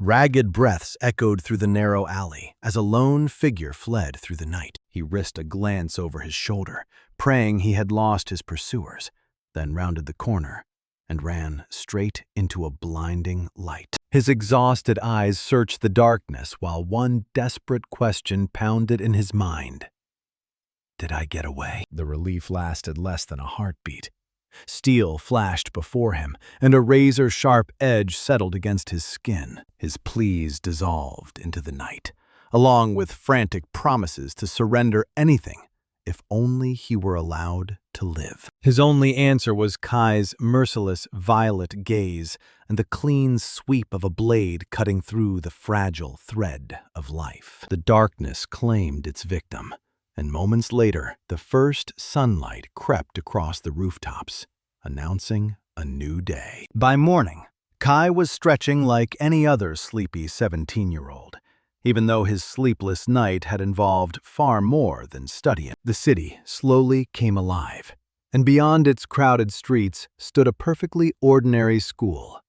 Ragged breaths echoed through the narrow alley as a lone figure fled through the night. He risked a glance over his shoulder, praying he had lost his pursuers, then rounded the corner and ran straight into a blinding light. His exhausted eyes searched the darkness while one desperate question pounded in his mind. Did I get away? The relief lasted less than a heartbeat. Steel flashed before him, and a razor-sharp edge settled against his skin. His pleas dissolved into the night, along with frantic promises to surrender anything if only he were allowed to live. His only answer was Kai's merciless violet gaze and the clean sweep of a blade cutting through the fragile thread of life. The darkness claimed its victim, and moments later, the first sunlight crept across the rooftops, announcing a new day. By morning, Kai was stretching like any other sleepy 17-year-old. Even though his sleepless night had involved far more than studying. The city slowly came alive, and beyond its crowded streets stood a perfectly ordinary school,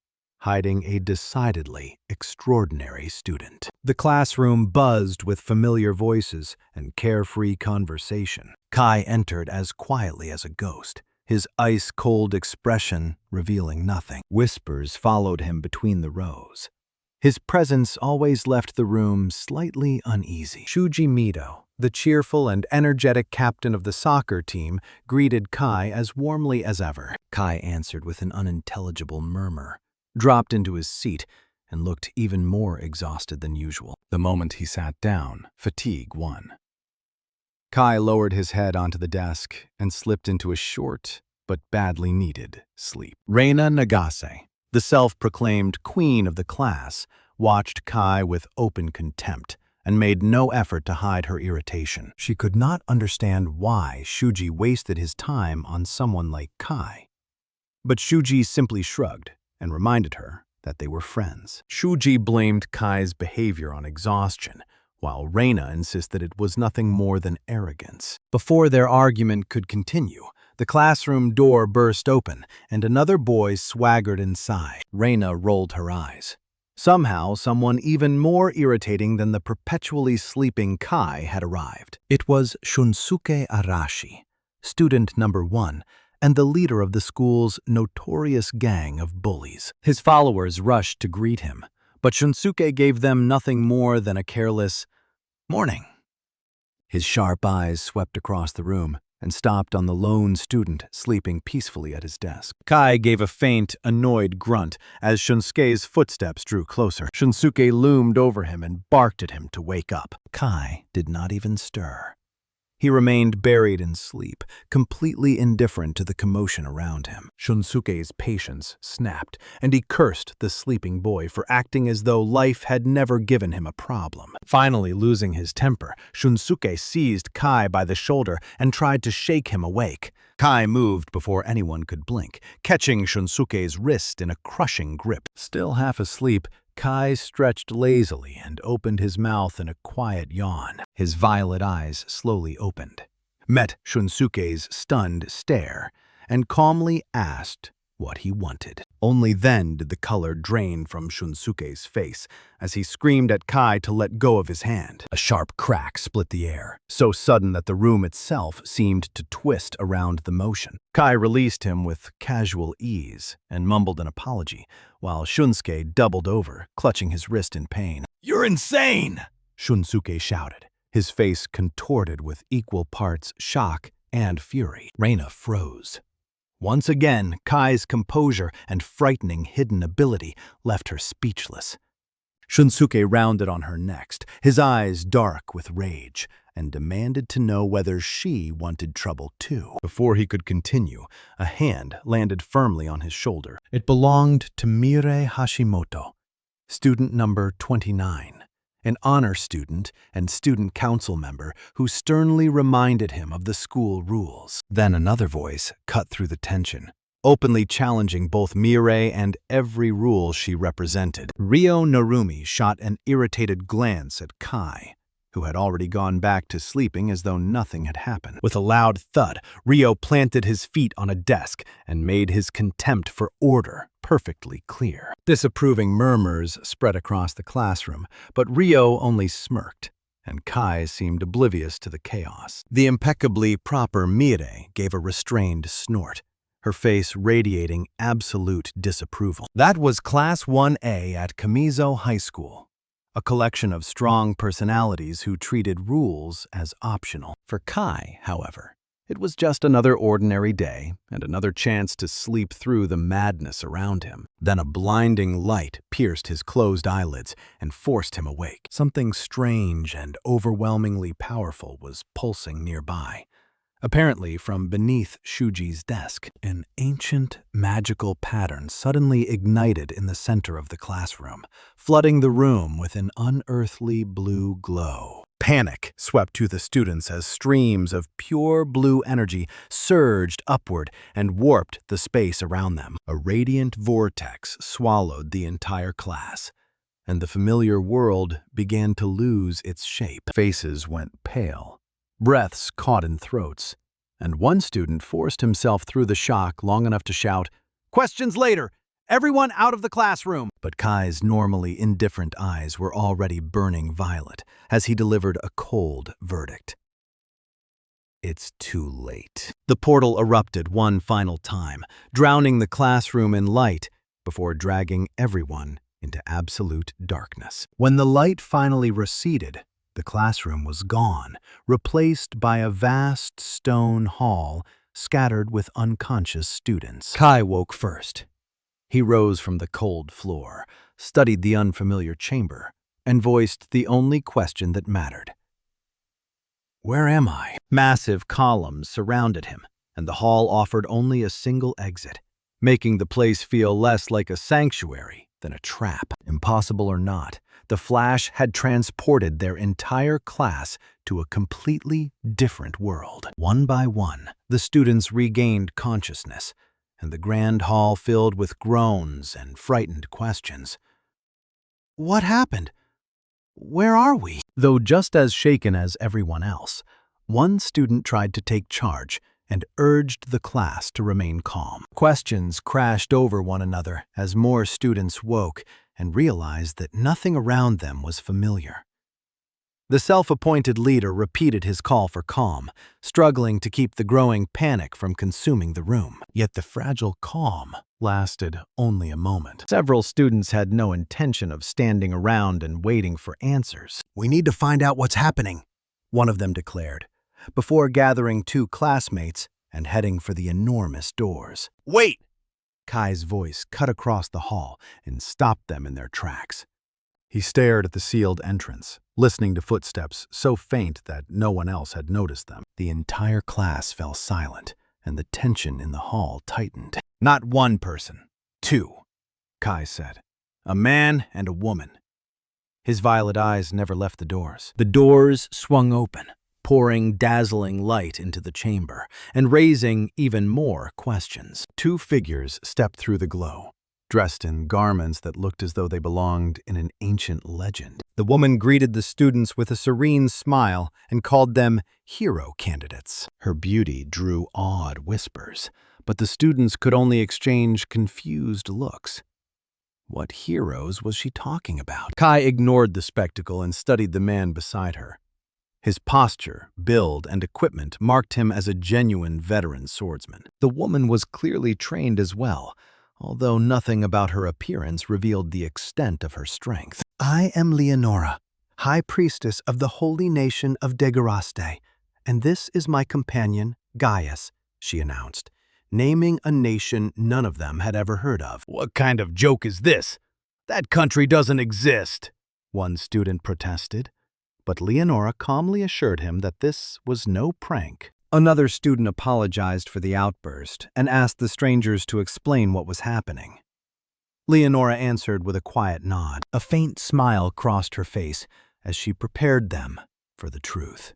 hiding a decidedly extraordinary student. The classroom buzzed with familiar voices and carefree conversation. Kai entered as quietly as a ghost, his ice-cold expression revealing nothing. Whispers followed him between the rows. His presence always left the room slightly uneasy. Shuji Mido, the cheerful and energetic captain of the soccer team, greeted Kai as warmly as ever. Kai answered with an unintelligible murmur, dropped into his seat, and looked even more exhausted than usual. The moment he sat down, fatigue won. Kai lowered his head onto the desk and slipped into a short but badly needed sleep. Reina Nagase, the self-proclaimed queen of the class, watched Kai with open contempt and made no effort to hide her irritation. She could not understand why Shuji wasted his time on someone like Kai. But Shuji simply shrugged and reminded her that they were friends. Shuji blamed Kai's behavior on exhaustion, while Reina insisted it was nothing more than arrogance. Before their argument could continue, the classroom door burst open, and another boy swaggered inside. Reina rolled her eyes. Somehow, someone even more irritating than the perpetually sleeping Kai had arrived. It was Shunsuke Arashi, student number 1, and the leader of the school's notorious gang of bullies. His followers rushed to greet him, but Shunsuke gave them nothing more than a careless "morning." His sharp eyes swept across the room and stopped on the lone student sleeping peacefully at his desk. Kai gave a faint, annoyed grunt as Shunsuke's footsteps drew closer. Shunsuke loomed over him and barked at him to wake up. Kai did not even stir. He remained buried in sleep, completely indifferent to the commotion around him. Shunsuke's patience snapped, and he cursed the sleeping boy for acting as though life had never given him a problem. Finally losing his temper, Shunsuke seized Kai by the shoulder and tried to shake him awake. Kai moved before anyone could blink, catching Shunsuke's wrist in a crushing grip. Still half asleep, Kai stretched lazily and opened his mouth in a quiet yawn. His violet eyes slowly opened, met Shunsuke's stunned stare, and calmly asked what he wanted. Only then did the color drain from Shunsuke's face as he screamed at Kai to let go of his hand. A sharp crack split the air, so sudden that the room itself seemed to twist around the motion. Kai released him with casual ease and mumbled an apology, while Shunsuke doubled over, clutching his wrist in pain. "You're insane!" Shunsuke shouted, his face contorted with equal parts shock and fury. Reina froze. Once again, Kai's composure and frightening hidden ability left her speechless. Shunsuke rounded on her next, his eyes dark with rage, and demanded to know whether she wanted trouble too. Before he could continue, a hand landed firmly on his shoulder. It belonged to Mire Hashimoto, student number 29. An honor student and student council member who sternly reminded him of the school rules. Then another voice cut through the tension, openly challenging both Mirei and every rule she represented. Ryo Narumi shot an irritated glance at Kai, who had already gone back to sleeping as though nothing had happened. With a loud thud, Rio planted his feet on a desk and made his contempt for order perfectly clear. Disapproving murmurs spread across the classroom, but Rio only smirked, and Kai seemed oblivious to the chaos. The impeccably proper Mire gave a restrained snort, her face radiating absolute disapproval. That was Class 1A at Kamizo High School, a collection of strong personalities who treated rules as optional. For Kai, however, it was just another ordinary day and another chance to sleep through the madness around him. Then a blinding light pierced his closed eyelids and forced him awake. Something strange and overwhelmingly powerful was pulsing nearby. Apparently from beneath Shuji's desk, an ancient magical pattern suddenly ignited in the center of the classroom, flooding the room with an unearthly blue glow. Panic swept through the students as streams of pure blue energy surged upward and warped the space around them. A radiant vortex swallowed the entire class, and the familiar world began to lose its shape. Faces went pale. Breaths caught in throats, and one student forced himself through the shock long enough to shout, "Questions later! Everyone out of the classroom!" But Kai's normally indifferent eyes were already burning violet as he delivered a cold verdict. It's too late. The portal erupted one final time, drowning the classroom in light before dragging everyone into absolute darkness. When the light finally receded, the classroom was gone, replaced by a vast stone hall scattered with unconscious students. Kai woke first. He rose from the cold floor, studied the unfamiliar chamber, and voiced the only question that mattered. Where am I? Massive columns surrounded him, and the hall offered only a single exit, making the place feel less like a sanctuary than a trap. Impossible or not, the flash had transported their entire class to a completely different world. One by one, the students regained consciousness, and the grand hall filled with groans and frightened questions. What happened? Where are we? Though just as shaken as everyone else, one student tried to take charge and urged the class to remain calm. Questions crashed over one another as more students woke and realized that nothing around them was familiar. The self-appointed leader repeated his call for calm, struggling to keep the growing panic from consuming the room. Yet the fragile calm lasted only a moment. Several students had no intention of standing around and waiting for answers. "We need to find out what's happening," one of them declared, before gathering two classmates and heading for the enormous doors. "Wait!" Kai's voice cut across the hall and stopped them in their tracks. He stared at the sealed entrance, listening to footsteps so faint that no one else had noticed them. The entire class fell silent, and the tension in the hall tightened. "Not one person, two," Kai said. "A man and a woman." His violet eyes never left the doors. The doors swung open, pouring dazzling light into the chamber and raising even more questions. Two figures stepped through the glow, dressed in garments that looked as though they belonged in an ancient legend. The woman greeted the students with a serene smile and called them hero candidates. Her beauty drew awed whispers, but the students could only exchange confused looks. What heroes was she talking about? Kai ignored the spectacle and studied the man beside her. His posture, build, and equipment marked him as a genuine veteran swordsman. The woman was clearly trained as well, although nothing about her appearance revealed the extent of her strength. "I am Leonora, High Priestess of the Holy Nation of Degaraste, and this is my companion, Gaius," she announced, naming a nation none of them had ever heard of. "What kind of joke is this? That country doesn't exist," one student protested, but Leonora calmly assured him that this was no prank. Another student apologized for the outburst and asked the strangers to explain what was happening. Leonora answered with a quiet nod. A faint smile crossed her face as she prepared them for the truth.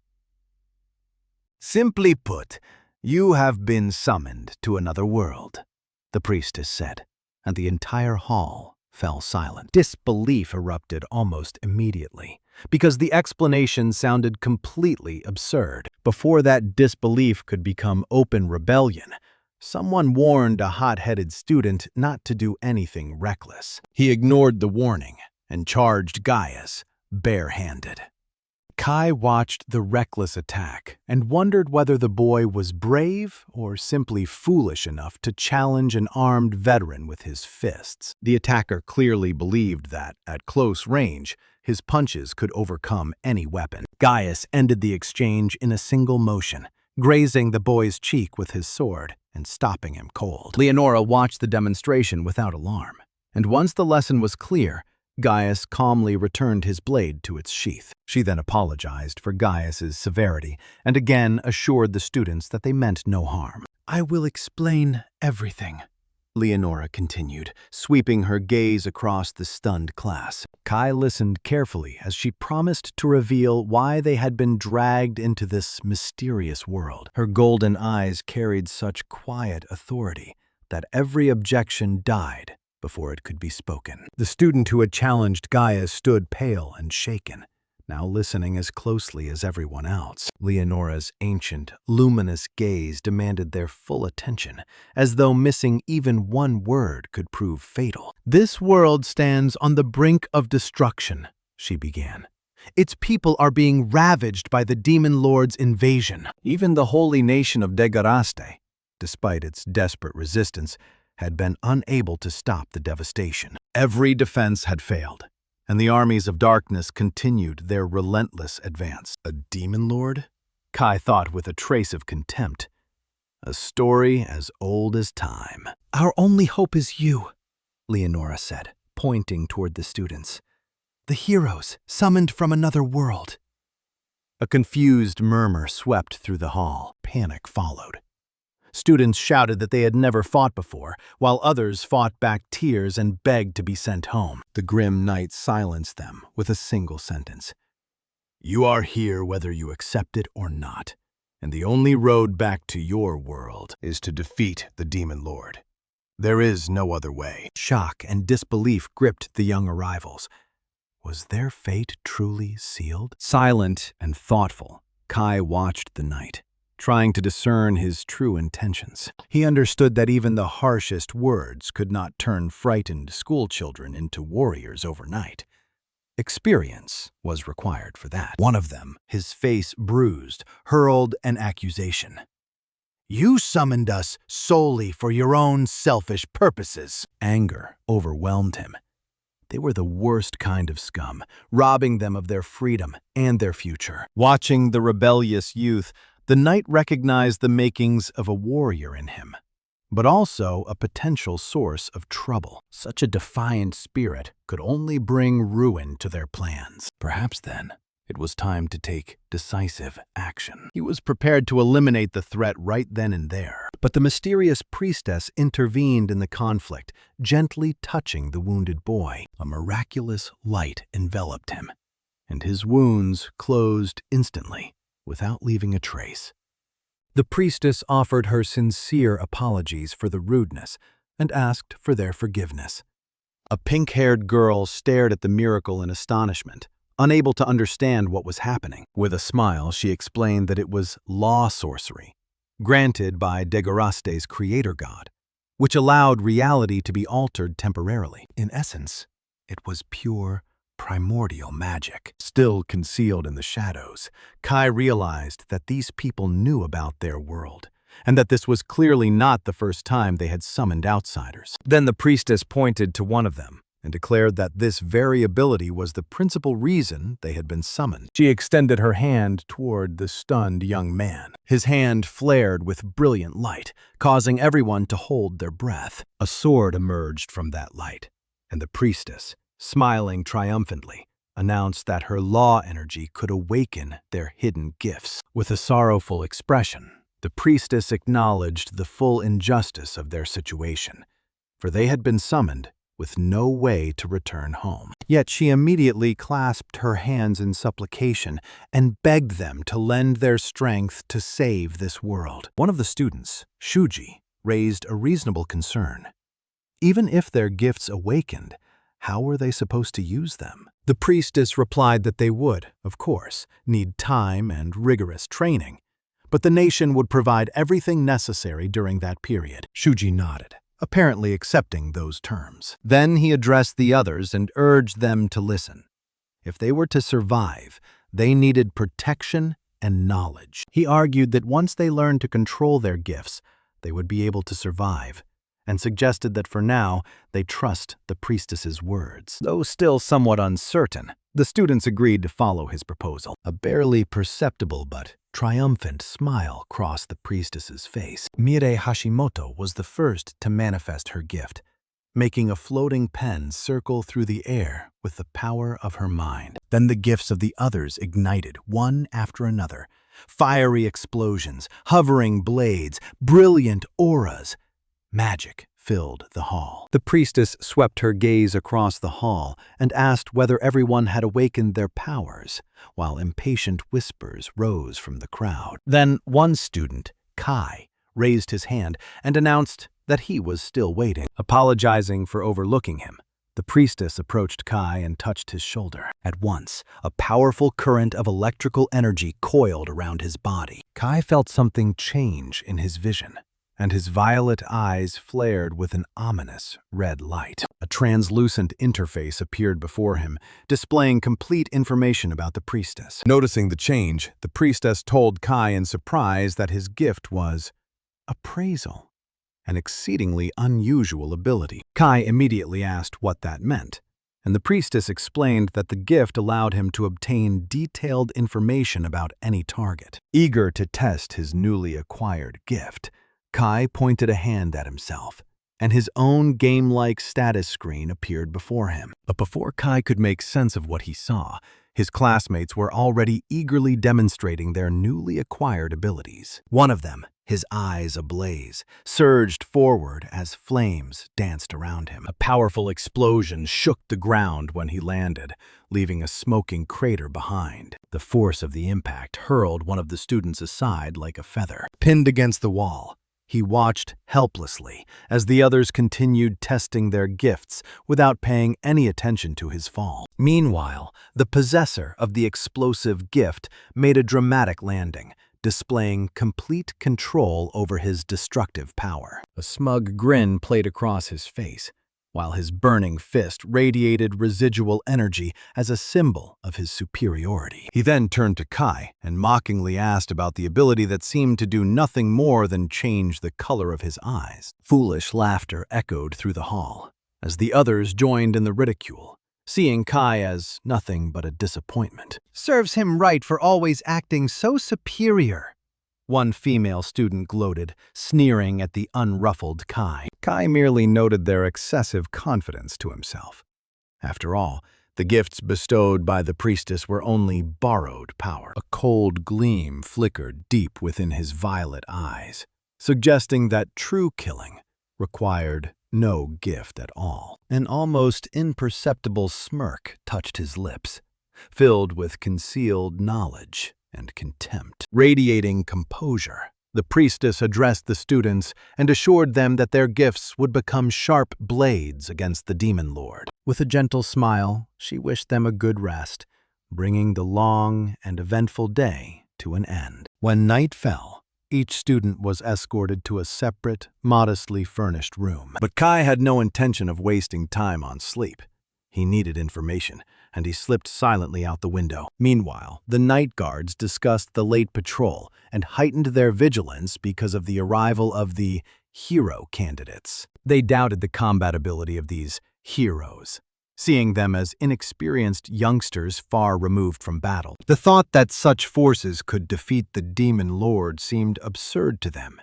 "Simply put, you have been summoned to another world," the priestess said, and the entire hall fell silent. Disbelief erupted almost immediately. because the explanation sounded completely absurd. Before that disbelief could become open rebellion, someone warned a hot-headed student not to do anything reckless. He ignored the warning and charged Gaius barehanded. Kai watched the reckless attack and wondered whether the boy was brave or simply foolish enough to challenge an armed veteran with his fists. The attacker clearly believed that, at close range, his punches could overcome any weapon. Gaius ended the exchange in a single motion, grazing the boy's cheek with his sword and stopping him cold. Leonora watched the demonstration without alarm, and once the lesson was clear, Gaius calmly returned his blade to its sheath. She then apologized for Gaius's severity and again assured the students that they meant no harm. "I will explain everything," Leonora continued, sweeping her gaze across the stunned class. Kai listened carefully as she promised to reveal why they had been dragged into this mysterious world. Her golden eyes carried such quiet authority that every objection died before it could be spoken. The student who had challenged Gaius stood pale and shaken, now listening as closely as everyone else. Leonora's ancient, luminous gaze demanded their full attention, as though missing even one word could prove fatal. "This world stands on the brink of destruction," she began. "Its people are being ravaged by the demon lord's invasion." Even the holy nation of Degaraste, despite its desperate resistance, had been unable to stop the devastation. Every defense had failed, and the armies of darkness continued their relentless advance. A demon lord? Kai thought with a trace of contempt. A story as old as time. "Our only hope is you," Leonora said, pointing toward the students. "The heroes, summoned from another world." A confused murmur swept through the hall. Panic followed. Students shouted that they had never fought before, while others fought back tears and begged to be sent home. The grim night silenced them with a single sentence. "You are here whether you accept it or not, and the only road back to your world is to defeat the demon lord. There is no other way." Shock and disbelief gripped the young arrivals. Was their fate truly sealed? Silent and thoughtful, Kai watched the night, trying to discern his true intentions. He understood that even the harshest words could not turn frightened schoolchildren into warriors overnight. Experience was required for that. One of them, his face bruised, hurled an accusation. "You summoned us solely for your own selfish purposes." Anger overwhelmed him. They were the worst kind of scum, robbing them of their freedom and their future. Watching the rebellious youth, the knight recognized the makings of a warrior in him, but also a potential source of trouble. Such a defiant spirit could only bring ruin to their plans. Perhaps then, it was time to take decisive action. He was prepared to eliminate the threat right then and there, but the mysterious priestess intervened in the conflict, gently touching the wounded boy. A miraculous light enveloped him, and his wounds closed instantly, without leaving a trace. The priestess offered her sincere apologies for the rudeness and asked for their forgiveness. A pink-haired girl stared at the miracle in astonishment, unable to understand what was happening. With a smile, she explained that it was law sorcery, granted by Degaraste's creator god, which allowed reality to be altered temporarily. In essence, it was pure, primordial magic. Still concealed in the shadows, Kai realized that these people knew about their world, and that this was clearly not the first time they had summoned outsiders. Then the priestess pointed to one of them and declared that this very ability was the principal reason they had been summoned. She extended her hand toward the stunned young man. His hand flared with brilliant light, causing everyone to hold their breath. A sword emerged from that light, and the priestess, smiling triumphantly, announced that her law energy could awaken their hidden gifts. With a sorrowful expression, the priestess acknowledged the full injustice of their situation, for they had been summoned with no way to return home. Yet she immediately clasped her hands in supplication and begged them to lend their strength to save this world. One of the students, Shuji, raised a reasonable concern. Even if their gifts awakened, how were they supposed to use them? The priestess replied that they would, of course, need time and rigorous training, but the nation would provide everything necessary during that period. Shuji nodded, apparently accepting those terms. Then he addressed the others and urged them to listen. If they were to survive, they needed protection and knowledge. He argued that once they learned to control their gifts, they would be able to survive, and suggested that for now, they trust the priestess's words. Though still somewhat uncertain, the students agreed to follow his proposal. A barely perceptible but triumphant smile crossed the priestess's face. Mire Hashimoto was the first to manifest her gift, making a floating pen circle through the air with the power of her mind. Then the gifts of the others ignited, one after another. Fiery explosions, hovering blades, brilliant auras. Magic filled the hall. The priestess swept her gaze across the hall and asked whether everyone had awakened their powers, while impatient whispers rose from the crowd. Then one student, Kai, raised his hand and announced that he was still waiting. Apologizing for overlooking him, the priestess approached Kai and touched his shoulder. At once, a powerful current of electrical energy coiled around his body. Kai felt something change in his vision, and his violet eyes flared with an ominous red light. A translucent interface appeared before him, displaying complete information about the priestess. Noticing the change, the priestess told Kai in surprise that his gift was appraisal, an exceedingly unusual ability. Kai immediately asked what that meant, and the priestess explained that the gift allowed him to obtain detailed information about any target. Eager to test his newly acquired gift, Kai pointed a hand at himself, and his own game-like status screen appeared before him. But before Kai could make sense of what he saw, his classmates were already eagerly demonstrating their newly acquired abilities. One of them, his eyes ablaze, surged forward as flames danced around him. A powerful explosion shook the ground when he landed, leaving a smoking crater behind. The force of the impact hurled one of the students aside like a feather. Pinned against the wall, he watched helplessly as the others continued testing their gifts without paying any attention to his fall. Meanwhile, the possessor of the explosive gift made a dramatic landing, displaying complete control over his destructive power. A smug grin played across his face, while his burning fist radiated residual energy as a symbol of his superiority. He then turned to Kai and mockingly asked about the ability that seemed to do nothing more than change the color of his eyes. Foolish laughter echoed through the hall, as the others joined in the ridicule, seeing Kai as nothing but a disappointment. "Serves him right for always acting so superior," one female student gloated, sneering at the unruffled Kai. Kai merely noted their excessive confidence to himself. After all, the gifts bestowed by the priestess were only borrowed power. A cold gleam flickered deep within his violet eyes, suggesting that true killing required no gift at all. An almost imperceptible smirk touched his lips, filled with concealed knowledge and contempt. Radiating composure, the priestess addressed the students and assured them that their gifts would become sharp blades against the demon lord. With a gentle smile, she wished them a good rest, bringing the long and eventful day to an end. When night fell, each student was escorted to a separate, modestly furnished room. But Kai had no intention of wasting time on sleep. He needed information, and he slipped silently out the window. Meanwhile, the night guards discussed the late patrol and heightened their vigilance because of the arrival of the hero candidates. They doubted the combat ability of these heroes, seeing them as inexperienced youngsters far removed from battle. The thought that such forces could defeat the demon lord seemed absurd to them.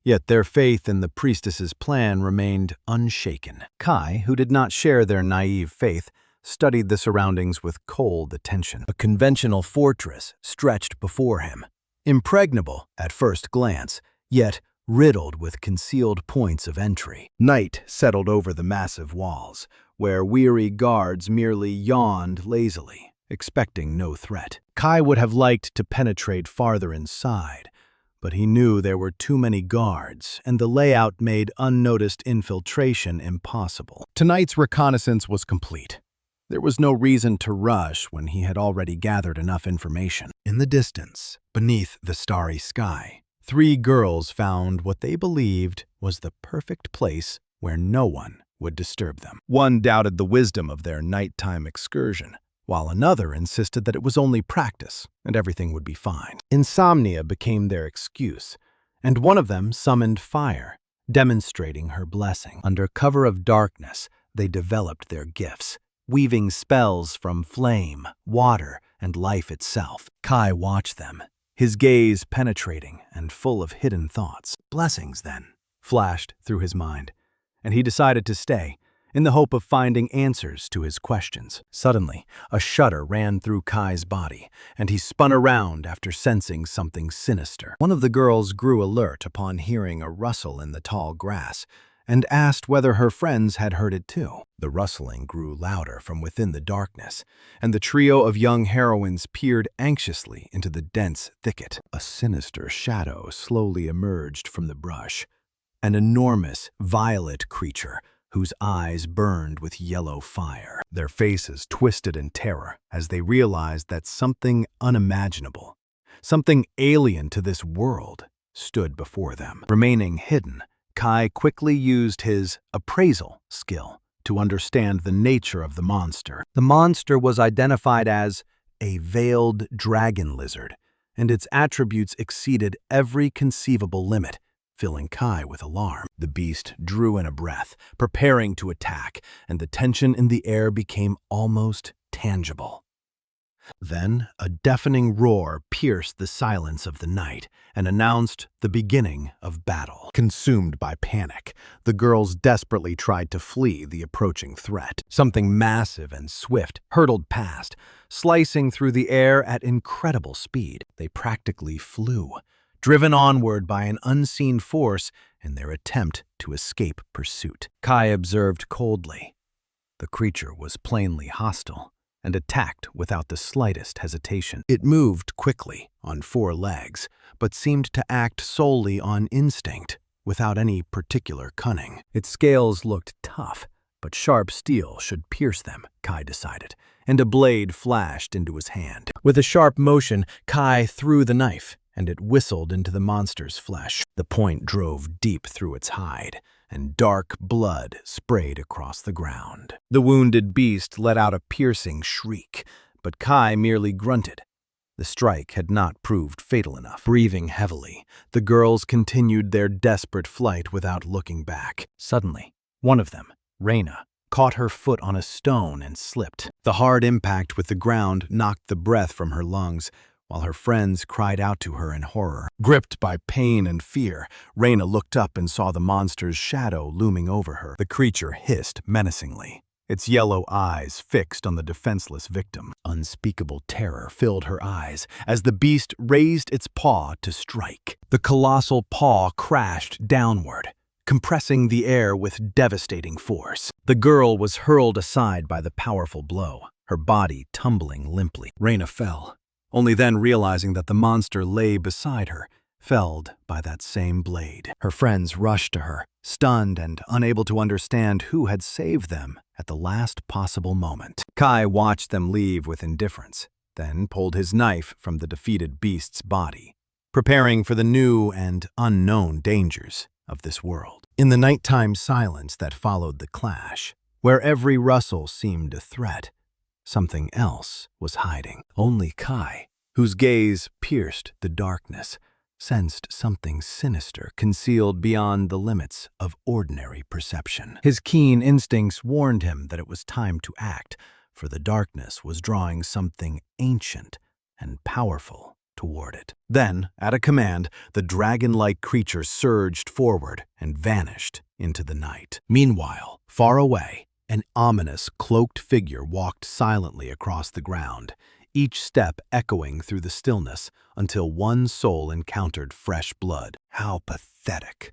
Yet their faith in the priestess's plan remained unshaken. Kai, who did not share their naive faith, studied the surroundings with cold attention. A conventional fortress stretched before him, impregnable at first glance, yet riddled with concealed points of entry. Night settled over the massive walls, where weary guards merely yawned lazily, expecting no threat. Kai would have liked to penetrate farther inside, but he knew there were too many guards, and the layout made unnoticed infiltration impossible. Tonight's reconnaissance was complete. There was no reason to rush when he had already gathered enough information. In the distance, beneath the starry sky, 3 girls found what they believed was the perfect place where no one would disturb them. One doubted the wisdom of their nighttime excursion, while another insisted that it was only practice and everything would be fine. Insomnia became their excuse, and one of them summoned fire, demonstrating her blessing. Under cover of darkness, they developed their gifts, weaving spells from flame, water, and life itself. Kai watched them, his gaze penetrating and full of hidden thoughts. Blessings, then, flashed through his mind, and he decided to stay, in the hope of finding answers to his questions. Suddenly, a shudder ran through Kai's body, and he spun around after sensing something sinister. One of the girls grew alert upon hearing a rustle in the tall grass, and asked whether her friends had heard it too. The rustling grew louder from within the darkness, and the trio of young heroines peered anxiously into the dense thicket. A sinister shadow slowly emerged from the brush, an enormous, violet creature whose eyes burned with yellow fire. Their faces twisted in terror as they realized that something unimaginable, something alien to this world, stood before them. Remaining hidden, Kai quickly used his appraisal skill to understand the nature of the monster. The monster was identified as a veiled dragon lizard, and its attributes exceeded every conceivable limit, filling Kai with alarm. The beast drew in a breath, preparing to attack, and the tension in the air became almost tangible. Then a deafening roar pierced the silence of the night and announced the beginning of battle. Consumed by panic, the girls desperately tried to flee the approaching threat. Something massive and swift hurtled past, slicing through the air at incredible speed. They practically flew, driven onward by an unseen force in their attempt to escape pursuit. Kai observed coldly. The creature was plainly hostile and attacked without the slightest hesitation. It moved quickly on 4 legs, but seemed to act solely on instinct, without any particular cunning. Its scales looked tough, but sharp steel should pierce them, Kai decided, and a blade flashed into his hand. With a sharp motion, Kai threw the knife, and it whistled into the monster's flesh. The point drove deep through its hide, and dark blood sprayed across the ground. The wounded beast let out a piercing shriek, but Kai merely grunted. The strike had not proved fatal enough. Breathing heavily, the girls continued their desperate flight without looking back. Suddenly, one of them, Reina, caught her foot on a stone and slipped. The hard impact with the ground knocked the breath from her lungs, while her friends cried out to her in horror. Gripped by pain and fear, Reina looked up and saw the monster's shadow looming over her. The creature hissed menacingly, its yellow eyes fixed on the defenseless victim. Unspeakable terror filled her eyes as the beast raised its paw to strike. The colossal paw crashed downward, compressing the air with devastating force. The girl was hurled aside by the powerful blow, her body tumbling limply. Reina fell, only then realizing that the monster lay beside her, felled by that same blade. Her friends rushed to her, stunned and unable to understand who had saved them at the last possible moment. Kai watched them leave with indifference, then pulled his knife from the defeated beast's body, preparing for the new and unknown dangers of this world. In the nighttime silence that followed the clash, where every rustle seemed a threat, something else was hiding. Only Kai, whose gaze pierced the darkness, sensed something sinister concealed beyond the limits of ordinary perception. His keen instincts warned him that it was time to act, for the darkness was drawing something ancient and powerful toward it. Then, at a command, the dragon-like creature surged forward and vanished into the night. Meanwhile, far away, an ominous, cloaked figure walked silently across the ground, each step echoing through the stillness until one soul encountered fresh blood. "How pathetic,"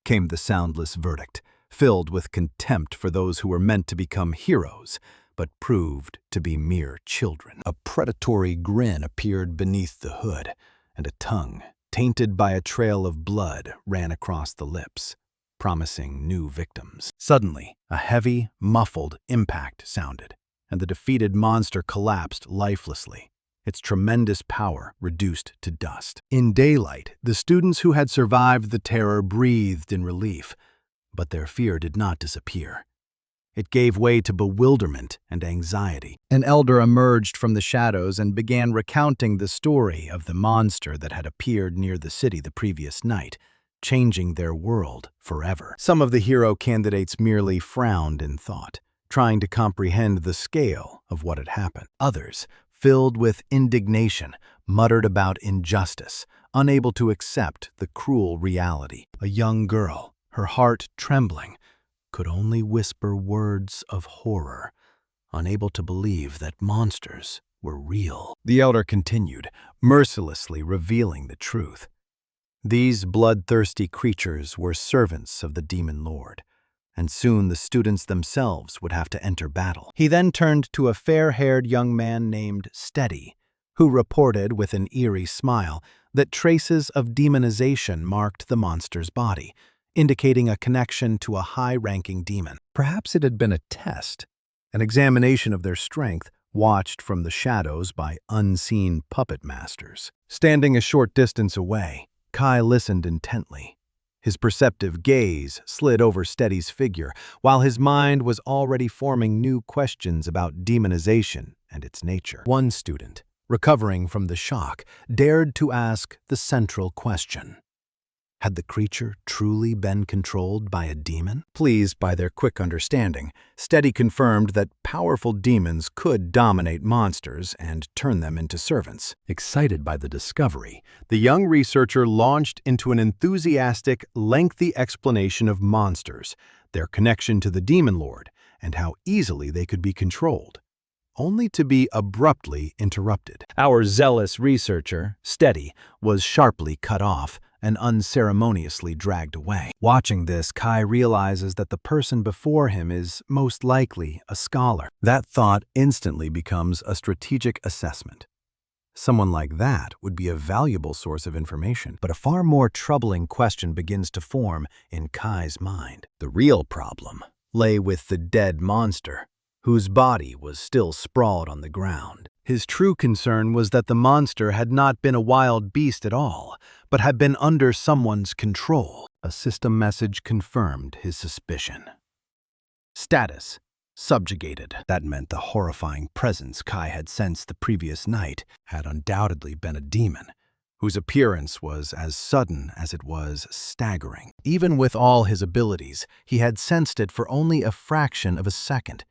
came the soundless verdict, filled with contempt for those who were meant to become heroes, but proved to be mere children. A predatory grin appeared beneath the hood, and a tongue, tainted by a trail of blood, ran across the lips, promising new victims. Suddenly, a heavy, muffled impact sounded, and the defeated monster collapsed lifelessly, its tremendous power reduced to dust. In daylight, the students who had survived the terror breathed in relief, but their fear did not disappear. It gave way to bewilderment and anxiety. An elder emerged from the shadows and began recounting the story of the monster that had appeared near the city the previous night, changing their world forever. Some of the hero candidates merely frowned in thought, trying to comprehend the scale of what had happened. Others, filled with indignation, muttered about injustice, unable to accept the cruel reality. A young girl, her heart trembling, could only whisper words of horror, unable to believe that monsters were real. The elder continued, mercilessly revealing the truth. These bloodthirsty creatures were servants of the demon lord, and soon the students themselves would have to enter battle. He then turned to a fair-haired young man named Steady, who reported with an eerie smile that traces of demonization marked the monster's body, indicating a connection to a high-ranking demon. Perhaps it had been a test, an examination of their strength watched from the shadows by unseen puppet masters. Standing a short distance away, Kai listened intently. His perceptive gaze slid over Steady's figure, while his mind was already forming new questions about demonization and its nature. One student, recovering from the shock, dared to ask the central question. Had the creature truly been controlled by a demon? Pleased by their quick understanding, Steady confirmed that powerful demons could dominate monsters and turn them into servants. Excited by the discovery, the young researcher launched into an enthusiastic, lengthy explanation of monsters, their connection to the demon lord, and how easily they could be controlled, only to be abruptly interrupted. Our zealous researcher, Steady, was sharply cut off and unceremoniously dragged away. Watching this, Kai realizes that the person before him is most likely a scholar. That thought instantly becomes a strategic assessment. Someone like that would be a valuable source of information, but a far more troubling question begins to form in Kai's mind. The real problem lay with the dead monster, whose body was still sprawled on the ground. His true concern was that the monster had not been a wild beast at all, but had been under someone's control. A system message confirmed his suspicion. Status: subjugated. That meant the horrifying presence Kai had sensed the previous night had undoubtedly been a demon, whose appearance was as sudden as it was staggering. Even with all his abilities, he had sensed it for only a fraction of a second,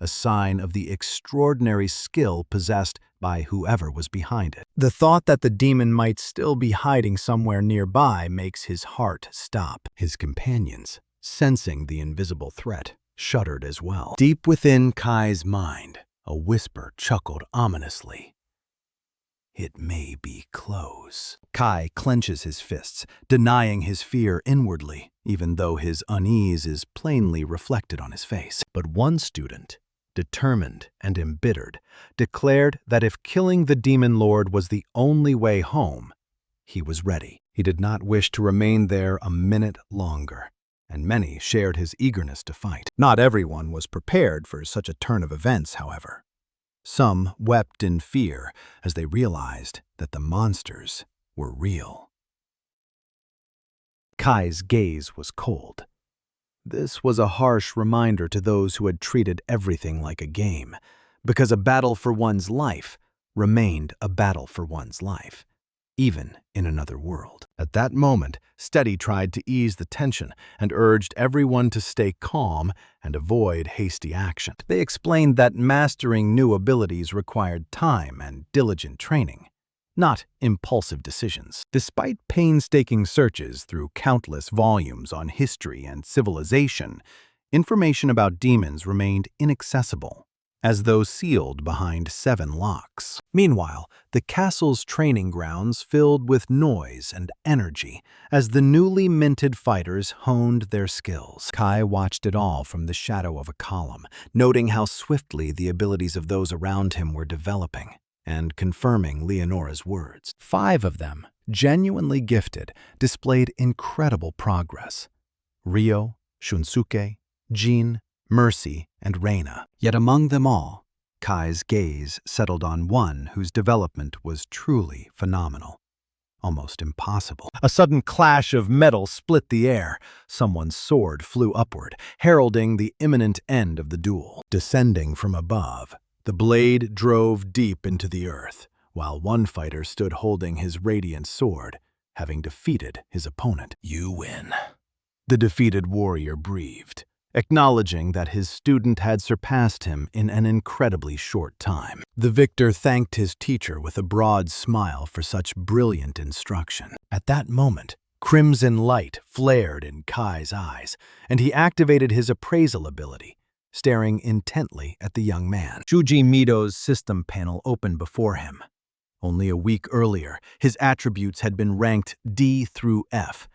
a sign of the extraordinary skill possessed by whoever was behind it. The thought that the demon might still be hiding somewhere nearby makes his heart stop. His companions, sensing the invisible threat, shuddered as well. Deep within Kai's mind, a whisper chuckled ominously. It may be close. Kai clenches his fists, denying his fear inwardly, even though his unease is plainly reflected on his face. But one student, determined and embittered, declared that if killing the demon lord was the only way home, he was ready. He did not wish to remain there a minute longer, and many shared his eagerness to fight. Not everyone was prepared for such a turn of events, however. Some wept in fear as they realized that the monsters were real. Kai's gaze was cold. This was a harsh reminder to those who had treated everything like a game, because a battle for one's life remained a battle for one's life, even in another world. At that moment, Steady tried to ease the tension and urged everyone to stay calm and avoid hasty action. They explained that mastering new abilities required time and diligent training, not impulsive decisions. Despite painstaking searches through countless volumes on history and civilization, information about demons remained inaccessible, as though sealed behind 7 locks. Meanwhile, the castle's training grounds filled with noise and energy as the newly minted fighters honed their skills. Kai watched it all from the shadow of a column, noting how swiftly the abilities of those around him were developing, and confirming Leonora's words. 5 of them, genuinely gifted, displayed incredible progress. Ryo, Shunsuke, Jin, Mercy, and Reina. Yet among them all, Kai's gaze settled on one whose development was truly phenomenal. Almost impossible. A sudden clash of metal split the air. Someone's sword flew upward, heralding the imminent end of the duel. Descending from above, the blade drove deep into the earth, while one fighter stood holding his radiant sword, having defeated his opponent. "You win," the defeated warrior breathed, acknowledging that his student had surpassed him in an incredibly short time. The victor thanked his teacher with a broad smile for such brilliant instruction. At that moment, crimson light flared in Kai's eyes, and he activated his appraisal ability, staring intently at the young man. Shuji Mido's system panel opened before him. Only a week earlier, his attributes had been ranked D through F,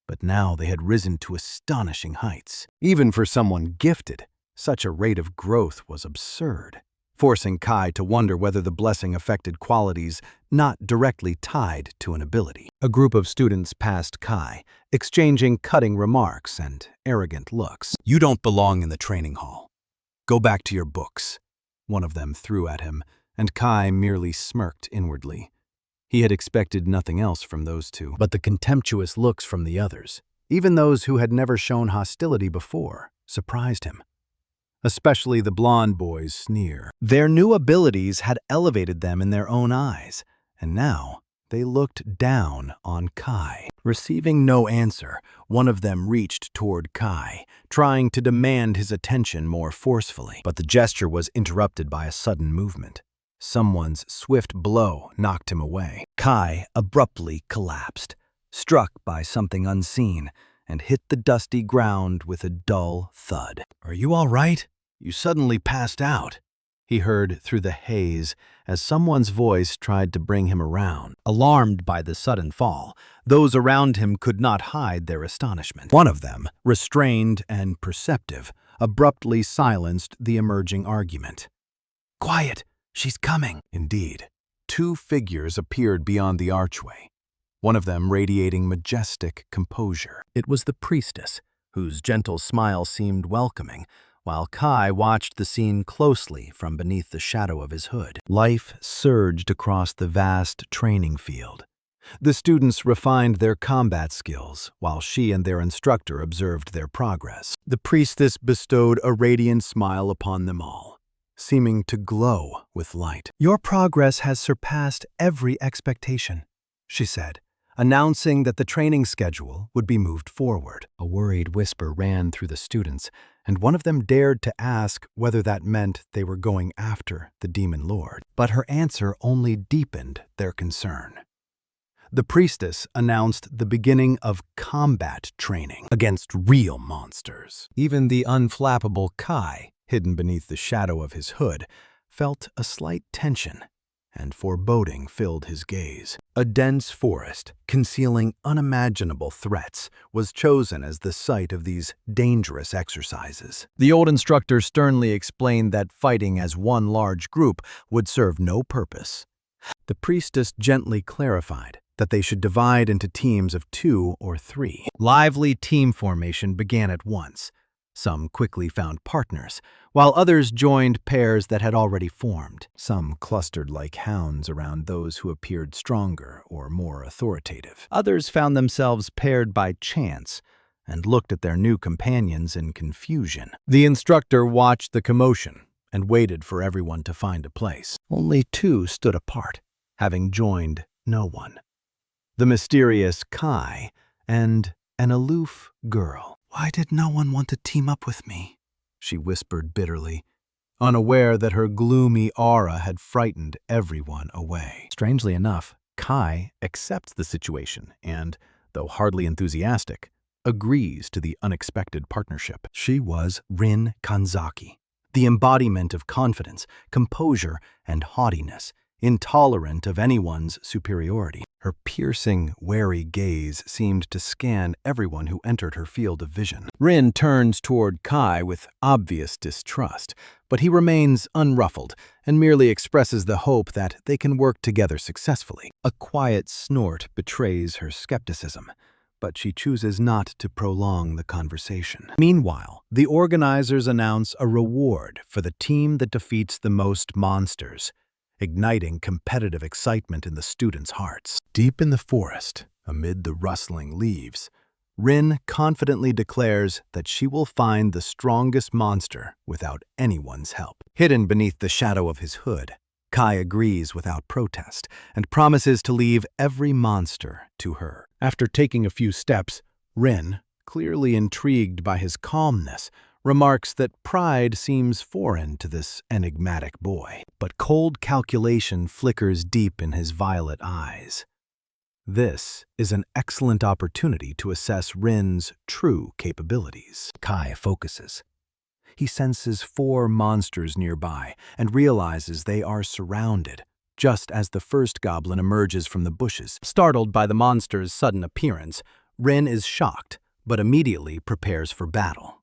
but now they had risen to astonishing heights. Even for someone gifted, such a rate of growth was absurd, forcing Kai to wonder whether the blessing affected qualities not directly tied to an ability. A group of students passed Kai, exchanging cutting remarks and arrogant looks. "You don't belong in the training hall. Go back to your books," one of them threw at him, and Kai merely smirked inwardly. He had expected nothing else from those two, but the contemptuous looks from the others, even those who had never shown hostility before, surprised him. Especially the blonde boy's sneer. Their new abilities had elevated them in their own eyes, and now they looked down on Kai. Receiving no answer, one of them reached toward Kai, trying to demand his attention more forcefully. But the gesture was interrupted by a sudden movement. Someone's swift blow knocked him away. Kai abruptly collapsed, struck by something unseen, and hit the dusty ground with a dull thud. "Are you all right? You suddenly passed out," he heard through the haze as someone's voice tried to bring him around. Alarmed by the sudden fall, those around him could not hide their astonishment. One of them, restrained and perceptive, abruptly silenced the emerging argument. "Quiet! She's coming!" Indeed, two figures appeared beyond the archway, one of them radiating majestic composure. It was the priestess, whose gentle smile seemed welcoming, while Kai watched the scene closely from beneath the shadow of his hood. Life surged across the vast training field. The students refined their combat skills, while she and their instructor observed their progress. The priestess bestowed a radiant smile upon them all, seeming to glow with light. "Your progress has surpassed every expectation," she said, announcing that the training schedule would be moved forward. A worried whisper ran through the students, and one of them dared to ask whether that meant they were going after the Demon Lord. But her answer only deepened their concern. The priestess announced the beginning of combat training against real monsters. Even the unflappable Kai, hidden beneath the shadow of his hood, felt a slight tension, and foreboding filled his gaze. A dense forest, concealing unimaginable threats, was chosen as the site of these dangerous exercises. The old instructor sternly explained that fighting as one large group would serve no purpose. The priestess gently clarified that they should divide into teams of 2 or 3. Lively team formation began at once. Some quickly found partners, while others joined pairs that had already formed. Some clustered like hounds around those who appeared stronger or more authoritative. Others found themselves paired by chance and looked at their new companions in confusion. The instructor watched the commotion and waited for everyone to find a place. Only 2 stood apart, having joined no one. The mysterious Kai and an aloof girl. "Why did no one want to team up with me?" she whispered bitterly, unaware that her gloomy aura had frightened everyone away. Strangely enough, Kai accepts the situation and, though hardly enthusiastic, agrees to the unexpected partnership. She was Rin Kanzaki, the embodiment of confidence, composure, and haughtiness, intolerant of anyone's superiority. Her piercing, wary gaze seemed to scan everyone who entered her field of vision. Rin turns toward Kai with obvious distrust, but he remains unruffled and merely expresses the hope that they can work together successfully. A quiet snort betrays her skepticism, but she chooses not to prolong the conversation. Meanwhile, the organizers announce a reward for the team that defeats the most monsters, igniting competitive excitement in the students' hearts. Deep in the forest, amid the rustling leaves, Rin confidently declares that she will find the strongest monster without anyone's help. Hidden beneath the shadow of his hood, Kai agrees without protest and promises to leave every monster to her. After taking a few steps, Rin, clearly intrigued by his calmness, remarks that pride seems foreign to this enigmatic boy. But cold calculation flickers deep in his violet eyes. This is an excellent opportunity to assess Rin's true capabilities. Kai focuses. He senses 4 monsters nearby and realizes they are surrounded, just as the first goblin emerges from the bushes. Startled by the monster's sudden appearance, Rin is shocked, but immediately prepares for battle.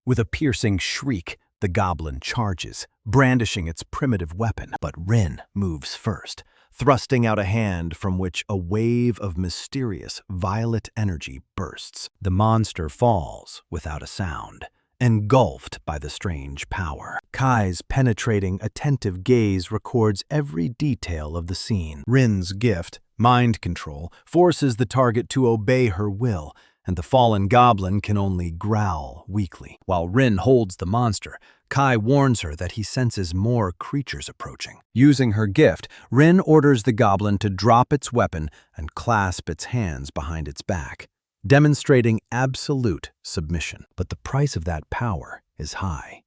With a piercing shriek, the goblin charges, brandishing its primitive weapon. But Rin moves first, thrusting out a hand from which a wave of mysterious violet energy bursts. The monster falls without a sound, engulfed by the strange power. Kai's penetrating, attentive gaze records every detail of the scene. Rin's gift, mind control, forces the target to obey her will, and the fallen goblin can only growl weakly. While Rin holds the monster, Kai warns her that he senses more creatures approaching. Using her gift, Rin orders the goblin to drop its weapon and clasp its hands behind its back, demonstrating absolute submission. But the price of that power is high.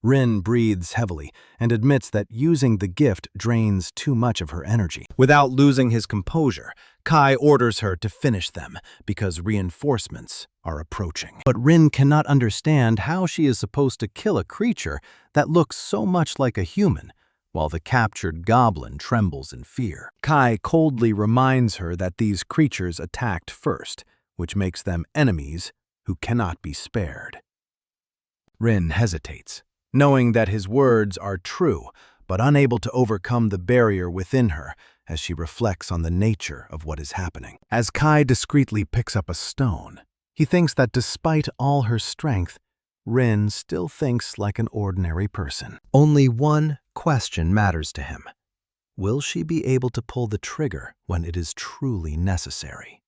Rin breathes heavily and admits that using the gift drains too much of her energy. Without losing his composure, Kai orders her to finish them because reinforcements are approaching. But Rin cannot understand how she is supposed to kill a creature that looks so much like a human, while the captured goblin trembles in fear. Kai coldly reminds her that these creatures attacked first, which makes them enemies who cannot be spared. Rin hesitates, knowing that his words are true, but unable to overcome the barrier within her as she reflects on the nature of what is happening. As Kai discreetly picks up a stone, he thinks that despite all her strength, Rin still thinks like an ordinary person. Only one question matters to him. Will she be able to pull the trigger when it is truly necessary?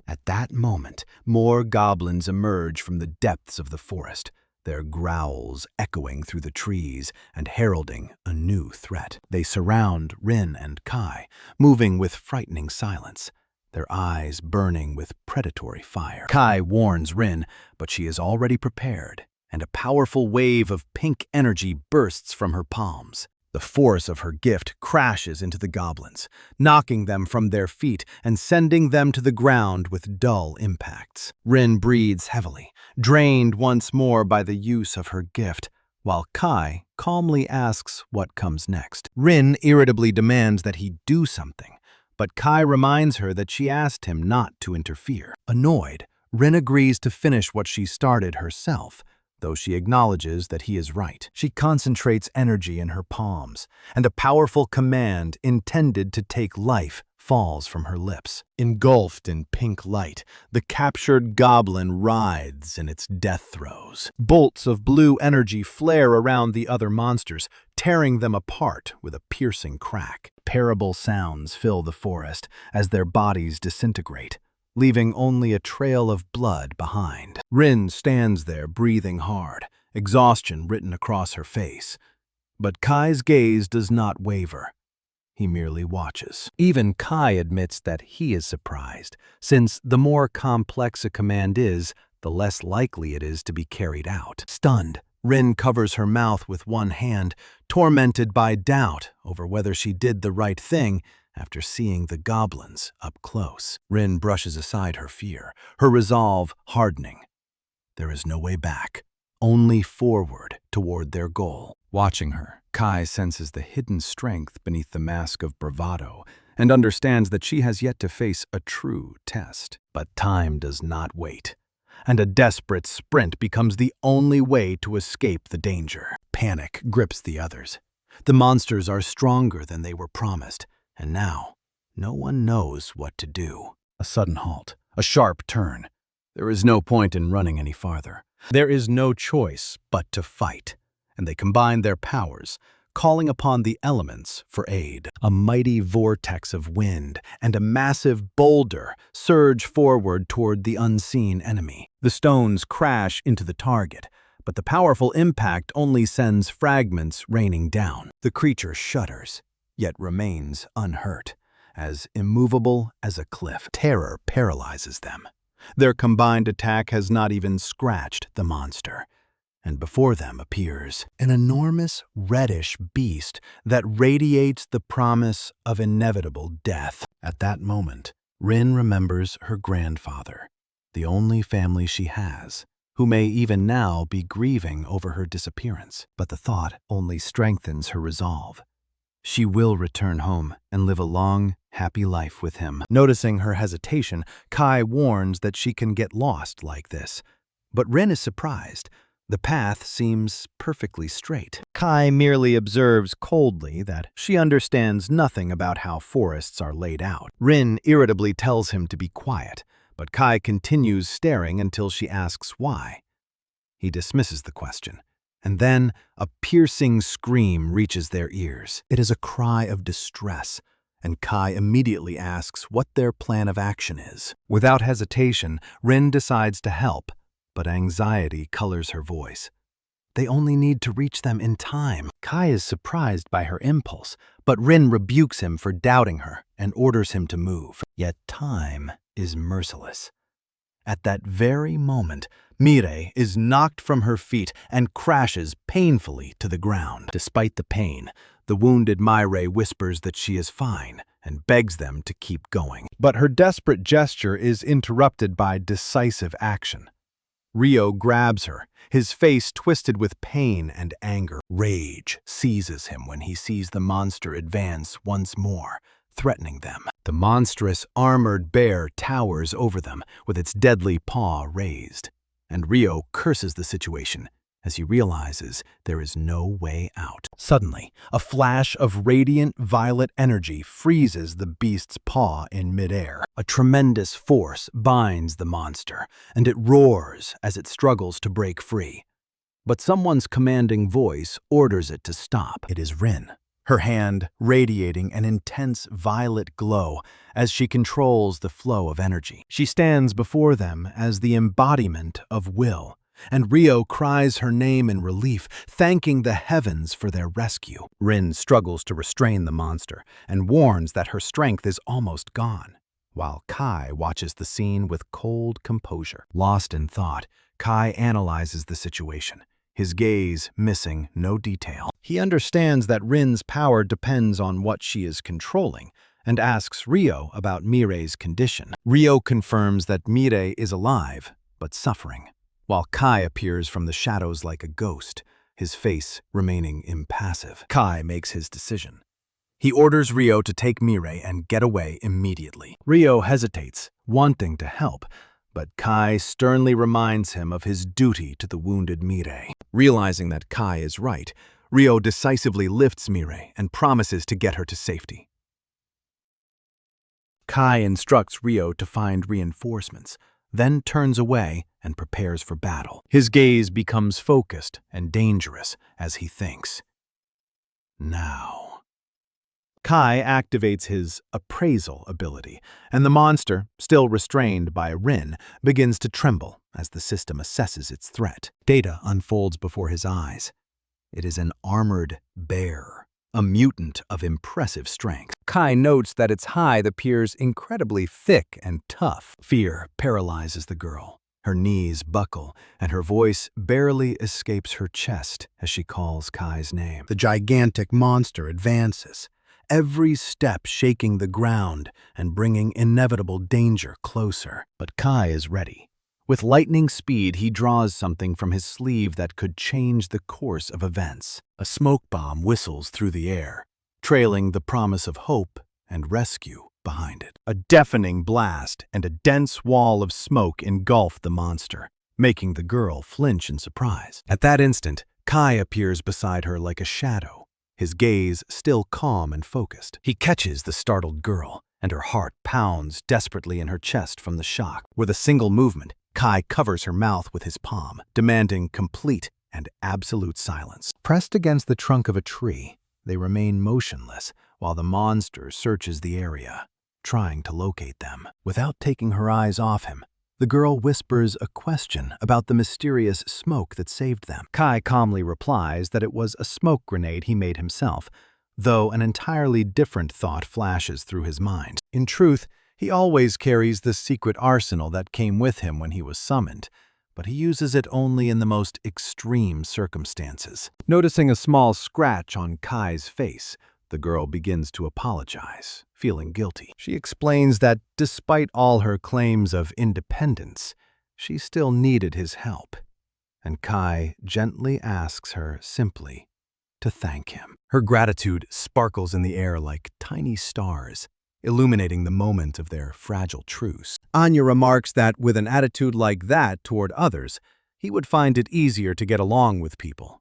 At that moment, more goblins emerge from the depths of the forest, their growls echoing through the trees and heralding a new threat. They surround Rin and Kai, moving with frightening silence, their eyes burning with predatory fire. Kai warns Rin, but she is already prepared, and a powerful wave of pink energy bursts from her palms. The force of her gift crashes into the goblins, knocking them from their feet and sending them to the ground with dull impacts. Rin breathes heavily, drained once more by the use of her gift, while Kai calmly asks what comes next. Rin irritably demands that he do something, but Kai reminds her that she asked him not to interfere. Annoyed, Rin agrees to finish what she started herself, though she acknowledges that he is right. She concentrates energy in her palms, and a powerful command intended to take life falls from her lips. Engulfed in pink light, the captured goblin writhes in its death throes. Bolts of blue energy flare around the other monsters, tearing them apart with a piercing crack. Terrible sounds fill the forest as their bodies disintegrate, leaving only a trail of blood behind. Rin stands there breathing hard, exhaustion written across her face. But Kai's gaze does not waver. He merely watches. Even Kai admits that he is surprised, since the more complex a command is, the less likely it is to be carried out. Stunned, Rin covers her mouth with one hand, tormented by doubt over whether she did the right thing after seeing the goblins up close. Rin brushes aside her fear, her resolve hardening. There is no way back, only forward toward their goal. Watching her, Kai senses the hidden strength beneath the mask of bravado and understands that she has yet to face a true test. But time does not wait, and a desperate sprint becomes the only way to escape the danger. Panic grips the others. The monsters are stronger than they were promised, and now, no one knows what to do. A sudden halt, a sharp turn. There is no point in running any farther. There is no choice but to fight, and they combine their powers, calling upon the elements for aid. A mighty vortex of wind and a massive boulder surge forward toward the unseen enemy. The stones crash into the target, but the powerful impact only sends fragments raining down. The creature shudders, yet remains unhurt, as immovable as a cliff. Terror paralyzes them. Their combined attack has not even scratched the monster, and before them appears an enormous reddish beast that radiates the promise of inevitable death. At that moment, Rin remembers her grandfather, the only family she has, who may even now be grieving over her disappearance. But the thought only strengthens her resolve. She will return home and live a long, happy life with him. Noticing her hesitation, Kai warns that she can get lost like this. But Rin is surprised. The path seems perfectly straight. Kai merely observes coldly that she understands nothing about how forests are laid out. Rin irritably tells him to be quiet, but Kai continues staring until she asks why. He dismisses the question, and then a piercing scream reaches their ears. It is a cry of distress, and Kai immediately asks what their plan of action is. Without hesitation, Rin decides to help, but anxiety colors her voice. They only need to reach them in time. Kai is surprised by her impulse, but Rin rebukes him for doubting her and orders him to move. Yet time is merciless. At that very moment, Mirei is knocked from her feet and crashes painfully to the ground. Despite the pain, the wounded Mirei whispers that she is fine and begs them to keep going. But her desperate gesture is interrupted by decisive action. Ryo grabs her, his face twisted with pain and anger. Rage seizes him when he sees the monster advance once more, threatening them. The monstrous, armored bear towers over them with its deadly paw raised, and Ryo curses the situation as he realizes there is no way out. Suddenly, a flash of radiant violet energy freezes the beast's paw in midair. A tremendous force binds the monster, and it roars as it struggles to break free. But someone's commanding voice orders it to stop. It is Rin, her hand radiating an intense violet glow as she controls the flow of energy. She stands before them as the embodiment of will, and Ryo cries her name in relief, thanking the heavens for their rescue. Rin struggles to restrain the monster and warns that her strength is almost gone, while Kai watches the scene with cold composure. Lost in thought, Kai analyzes the situation, his gaze missing no detail. He understands that Rin's power depends on what she is controlling, and asks Ryo about Mirei's condition. Ryo confirms that Mirei is alive, but suffering, while Kai appears from the shadows like a ghost, his face remaining impassive. Kai makes his decision. He orders Ryo to take Mirei and get away immediately. Ryo hesitates, wanting to help, but Kai sternly reminds him of his duty to the wounded Mirei. Realizing that Kai is right, Ryo decisively lifts Mirei and promises to get her to safety. Kai instructs Ryo to find reinforcements, then turns away and prepares for battle. His gaze becomes focused and dangerous as he thinks. Now. Kai activates his appraisal ability, and the monster, still restrained by Rin, begins to tremble as the system assesses its threat. Data unfolds before his eyes. It is an armored bear, a mutant of impressive strength. Kai notes that its hide appears incredibly thick and tough. Fear paralyzes the girl. Her knees buckle, and her voice barely escapes her chest as she calls Kai's name. The gigantic monster advances, every step shaking the ground and bringing inevitable danger closer. But Kai is ready. With lightning speed, he draws something from his sleeve that could change the course of events. A smoke bomb whistles through the air, trailing the promise of hope and rescue behind it. A deafening blast and a dense wall of smoke engulf the monster, making the girl flinch in surprise. At that instant, Kai appears beside her like a shadow, his gaze still calm and focused. He catches the startled girl and her heart pounds desperately in her chest from the shock. With a single movement, Kai covers her mouth with his palm, demanding complete and absolute silence. Pressed against the trunk of a tree, they remain motionless while the monster searches the area, trying to locate them. Without taking her eyes off him, the girl whispers a question about the mysterious smoke that saved them. Kai calmly replies that it was a smoke grenade he made himself, though an entirely different thought flashes through his mind. In truth, he always carries the secret arsenal that came with him when he was summoned, but he uses it only in the most extreme circumstances. Noticing a small scratch on Kai's face, the girl begins to apologize, feeling guilty. She explains that despite all her claims of independence, she still needed his help, and Kai gently asks her simply to thank him. Her gratitude sparkles in the air like tiny stars, illuminating the moment of their fragile truce. Anya remarks that with an attitude like that toward others, he would find it easier to get along with people.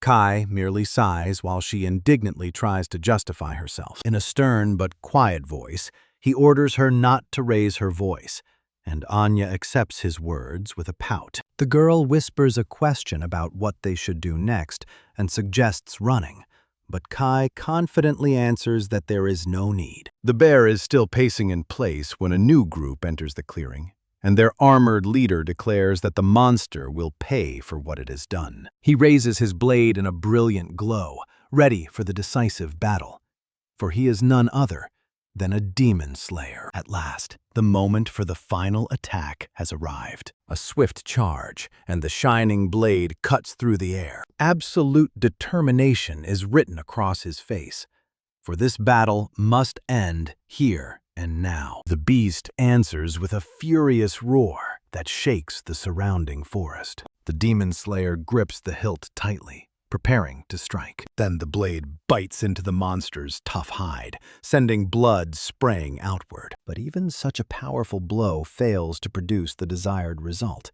Kai merely sighs while she indignantly tries to justify herself. In a stern but quiet voice, he orders her not to raise her voice, and Anya accepts his words with a pout. The girl whispers a question about what they should do next and suggests running, but Kai confidently answers that there is no need. The bear is still pacing in place when a new group enters the clearing, and their armored leader declares that the monster will pay for what it has done. He raises his blade in a brilliant glow, ready for the decisive battle, for he is none other than a demon slayer. At last, the moment for the final attack has arrived. A swift charge, and the shining blade cuts through the air. Absolute determination is written across his face, for this battle must end here and now. The beast answers with a furious roar that shakes the surrounding forest. The demon slayer grips the hilt tightly, preparing to strike. Then the blade bites into the monster's tough hide, sending blood spraying outward. But even such a powerful blow fails to produce the desired result.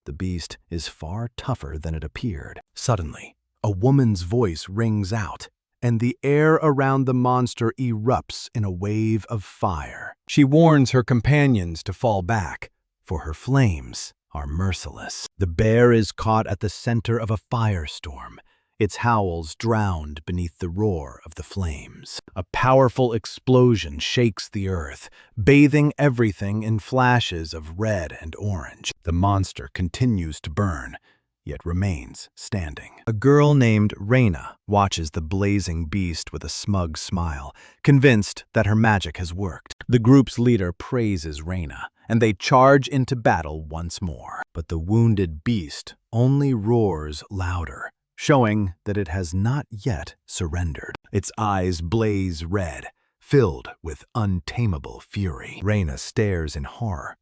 The beast is far tougher than it appeared. Suddenly, a woman's voice rings out, and the air around the monster erupts in a wave of fire. She warns her companions to fall back, for her flames are merciless. The bear is caught at the center of a firestorm, its howls drowned beneath the roar of the flames. A powerful explosion shakes the earth, bathing everything in flashes of red and orange. The monster continues to burn, yet remains standing. A girl named Reina watches the blazing beast with a smug smile, convinced that her magic has worked. The group's leader praises Reina, and they charge into battle once more. But the wounded beast only roars louder, showing that it has not yet surrendered. Its eyes blaze red, filled with untamable fury. Reina stares in horror.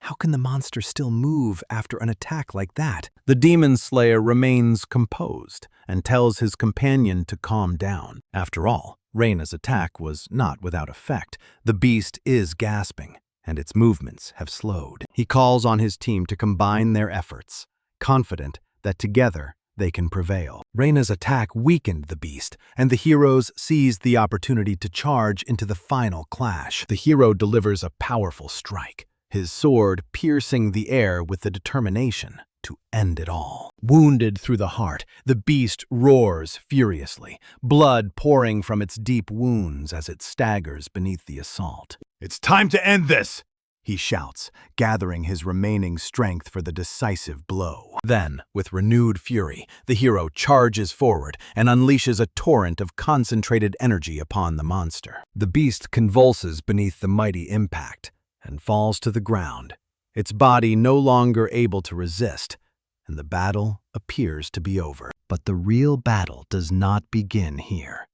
How can the monster still move after an attack like that? The demon slayer remains composed and tells his companion to calm down. After all, Reina's attack was not without effect. The beast is gasping, and its movements have slowed. He calls on his team to combine their efforts, confident that together they can prevail. Reina's attack weakened the beast, and the heroes seized the opportunity to charge into the final clash. The hero delivers a powerful strike, his sword piercing the air with the determination to end it all. Wounded through the heart, the beast roars furiously, blood pouring from its deep wounds as it staggers beneath the assault. "It's time to end this!" he shouts, gathering his remaining strength for the decisive blow. Then, with renewed fury, the hero charges forward and unleashes a torrent of concentrated energy upon the monster. The beast convulses beneath the mighty impact and falls to the ground, its body no longer able to resist, and the battle appears to be over. But the real battle does not begin here.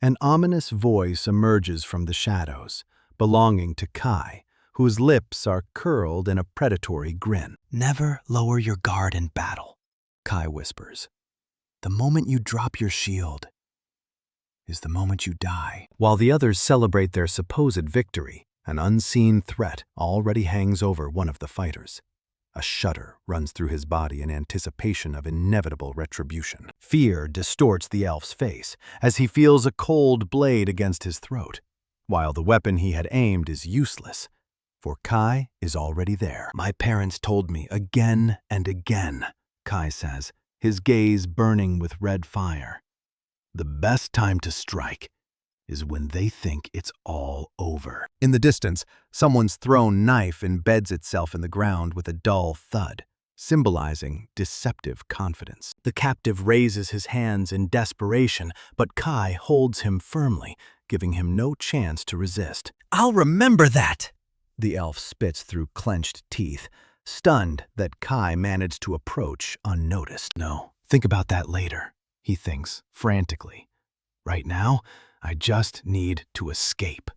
An ominous voice emerges from the shadows, belonging to Kai, whose lips are curled in a predatory grin. "Never lower your guard in battle," Kai whispers. "The moment you drop your shield is the moment you die." While the others celebrate their supposed victory, an unseen threat already hangs over one of the fighters. A shudder runs through his body in anticipation of inevitable retribution. Fear distorts the elf's face as he feels a cold blade against his throat. while the weapon he had aimed is useless, for Kai is already there. My parents told me again and again, Kai says, his gaze burning with red fire. The best time to strike is when they think it's all over. In the distance, someone's thrown knife embeds itself in the ground with a dull thud, symbolizing deceptive confidence. The captive raises his hands in desperation, but Kai holds him firmly, giving him no chance to resist. "I'll remember that!" The elf spits through clenched teeth, stunned that Kai managed to approach unnoticed. No, think about that later, he thinks frantically. Right now, I just need to escape.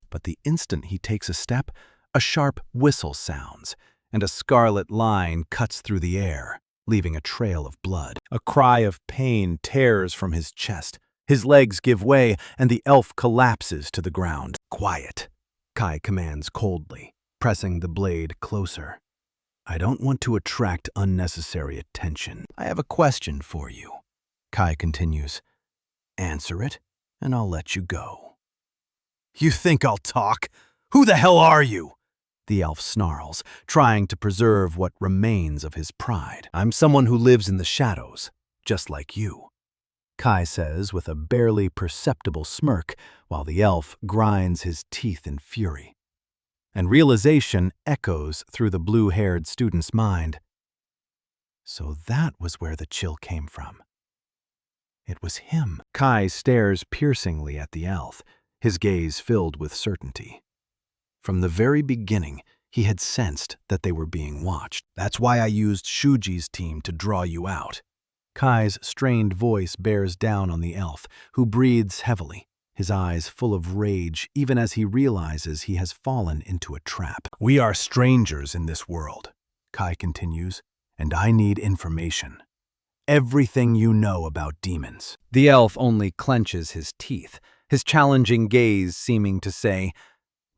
But the instant he takes a step, a sharp whistle sounds, and a scarlet line cuts through the air, leaving a trail of blood. A cry of pain tears from his chest. His legs give way, and the elf collapses to the ground. "Quiet," Kai commands coldly, pressing the blade closer. "I don't want to attract unnecessary attention. I have a question for you," Kai continues. "Answer it, and I'll let you go." "You think I'll talk? Who the hell are you?" The elf snarls, trying to preserve what remains of his pride. "I'm someone who lives in the shadows, just like you," Kai says with a barely perceptible smirk, while the elf grinds his teeth in fury. And realization echoes through the blue-haired student's mind. So that was where the chill came from. It was him. Kai stares piercingly at the elf, his gaze filled with certainty. From the very beginning, he had sensed that they were being watched. "That's why I used Shuji's team to draw you out." Kai's strained voice bears down on the elf, who breathes heavily, his eyes full of rage even as he realizes he has fallen into a trap. "We are strangers in this world," Kai continues, "and I need information. Everything you know about demons." The elf only clenches his teeth, his challenging gaze seeming to say,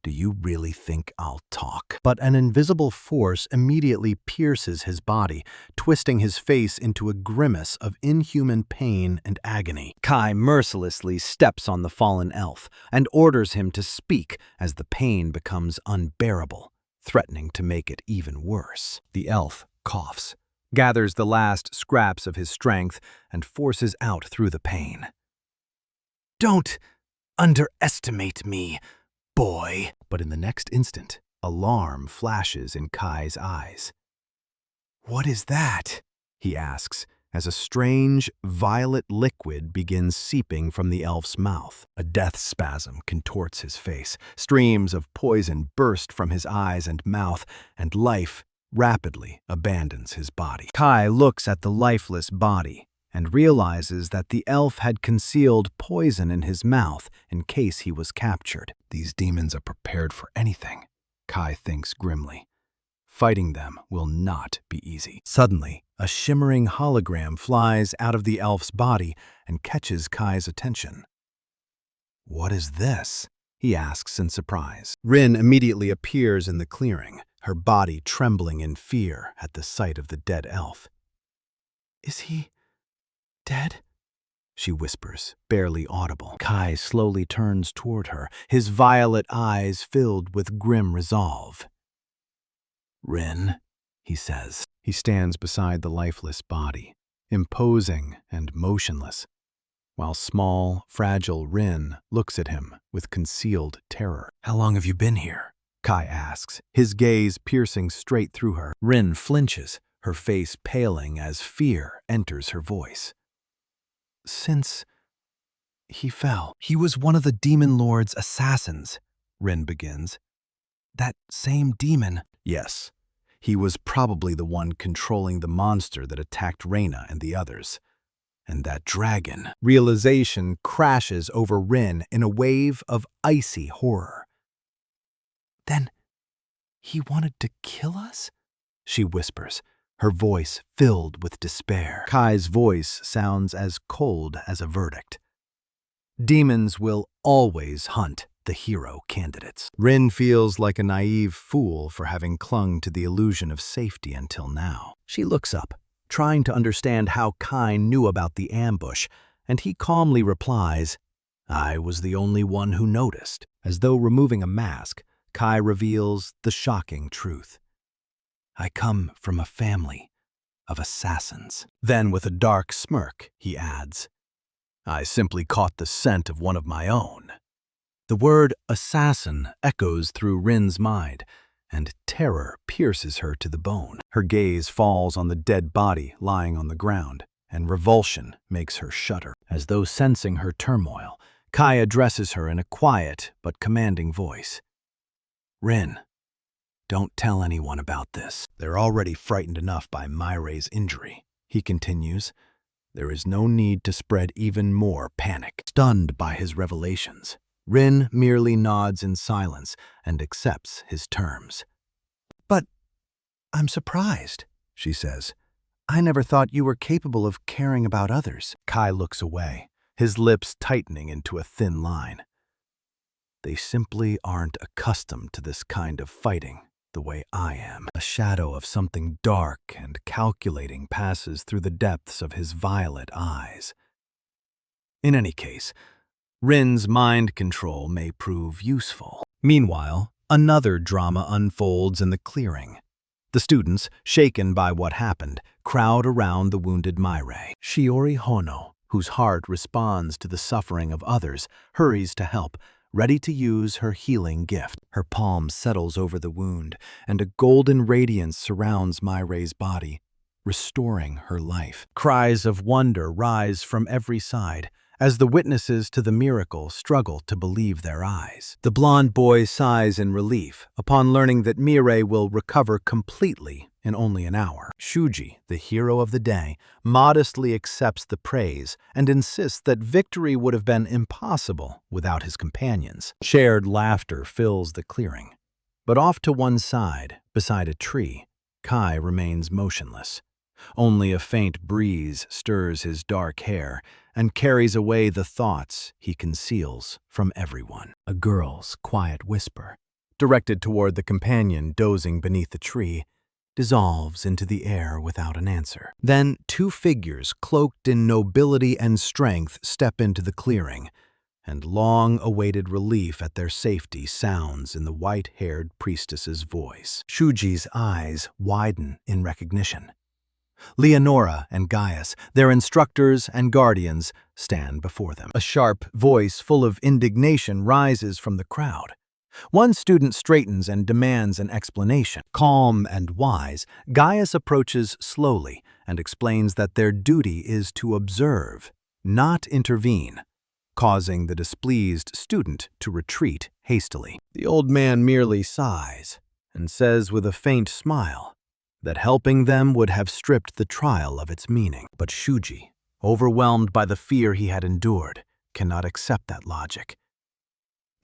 "Do you really think I'll talk?" But an invisible force immediately pierces his body, twisting his face into a grimace of inhuman pain and agony. Kai mercilessly steps on the fallen elf and orders him to speak as the pain becomes unbearable, threatening to make it even worse. The elf coughs, gathers the last scraps of his strength, and forces out through the pain. "Don't underestimate me, boy." But in the next instant, alarm flashes in Kai's eyes. "What is that?" he asks, as a strange, violet liquid begins seeping from the elf's mouth. A death spasm contorts his face, streams of poison burst from his eyes and mouth, and life rapidly abandons his body. Kai looks at the lifeless body and realizes that the elf had concealed poison in his mouth in case he was captured. These demons are prepared for anything, Kai thinks grimly. Fighting them will not be easy. Suddenly, a shimmering hologram flies out of the elf's body and catches Kai's attention. "What is this?" he asks in surprise. Rin immediately appears in the clearing, her body trembling in fear at the sight of the dead elf. "Is he dead?" she whispers, barely audible. Kai slowly turns toward her, his violet eyes filled with grim resolve. "Rin," he says. He stands beside the lifeless body, imposing and motionless, while small, fragile Rin looks at him with concealed terror. "How long have you been here?" Kai asks, his gaze piercing straight through her. Rin flinches, her face paling as fear enters her voice. "Since he fell. He was one of the Demon Lord's assassins," Rin begins. "That same demon." "Yes. He was probably the one controlling the monster that attacked Reina and the others. And that dragon." Realization crashes over Rin in a wave of icy horror. "Then he wanted to kill us?" she whispers, her voice filled with despair. Kai's voice sounds as cold as a verdict. Demons will always hunt the hero candidates. Rin feels like a naive fool for having clung to the illusion of safety until now. She looks up, trying to understand how Kai knew about the ambush, and he calmly replies, I was the only one who noticed. As though removing a mask, Kai reveals the shocking truth. I come from a family of assassins. Then, with a dark smirk, he adds, I simply caught the scent of one of my own. The word assassin echoes through Rin's mind, and terror pierces her to the bone. Her gaze falls on the dead body lying on the ground, and revulsion makes her shudder. As though sensing her turmoil, Kai addresses her in a quiet but commanding voice. Rin, don't tell anyone about this. They're already frightened enough by Myre's injury. He continues, there is no need to spread even more panic. Stunned by his revelations, Rin merely nods in silence and accepts his terms. But I'm surprised, she says. I never thought you were capable of caring about others. Kai looks away, his lips tightening into a thin line. They simply aren't accustomed to this kind of fighting the way I am. A shadow of something dark and calculating passes through the depths of his violet eyes. In any case, Rin's mind control may prove useful. Meanwhile, another drama unfolds in the clearing. The students, shaken by what happened, crowd around the wounded Myre. Shiori Hono, whose heart responds to the suffering of others, hurries to help, ready to use her healing gift. Her palm settles over the wound, and a golden radiance surrounds Myre's body, restoring her life. Cries of wonder rise from every side, as the witnesses to the miracle struggle to believe their eyes. The blonde boy sighs in relief upon learning that Myre will recover completely in only an hour. Shuji, the hero of the day, modestly accepts the praise and insists that victory would have been impossible without his companions. Shared laughter fills the clearing. But off to one side, beside a tree, Kai remains motionless. Only a faint breeze stirs his dark hair and carries away the thoughts he conceals from everyone. A girl's quiet whisper, directed toward the companion dozing beneath the tree, dissolves into the air without an answer. Then 2 figures cloaked in nobility and strength step into the clearing, and long-awaited relief at their safety sounds in the white-haired priestess's voice. Shuji's eyes widen in recognition. Leonora and Gaius, their instructors and guardians, stand before them. A sharp voice full of indignation rises from the crowd. One student straightens and demands an explanation. Calm and wise, Gaius approaches slowly and explains that their duty is to observe, not intervene, causing the displeased student to retreat hastily. The old man merely sighs and says with a faint smile that helping them would have stripped the trial of its meaning. But Shuji, overwhelmed by the fear he had endured, cannot accept that logic.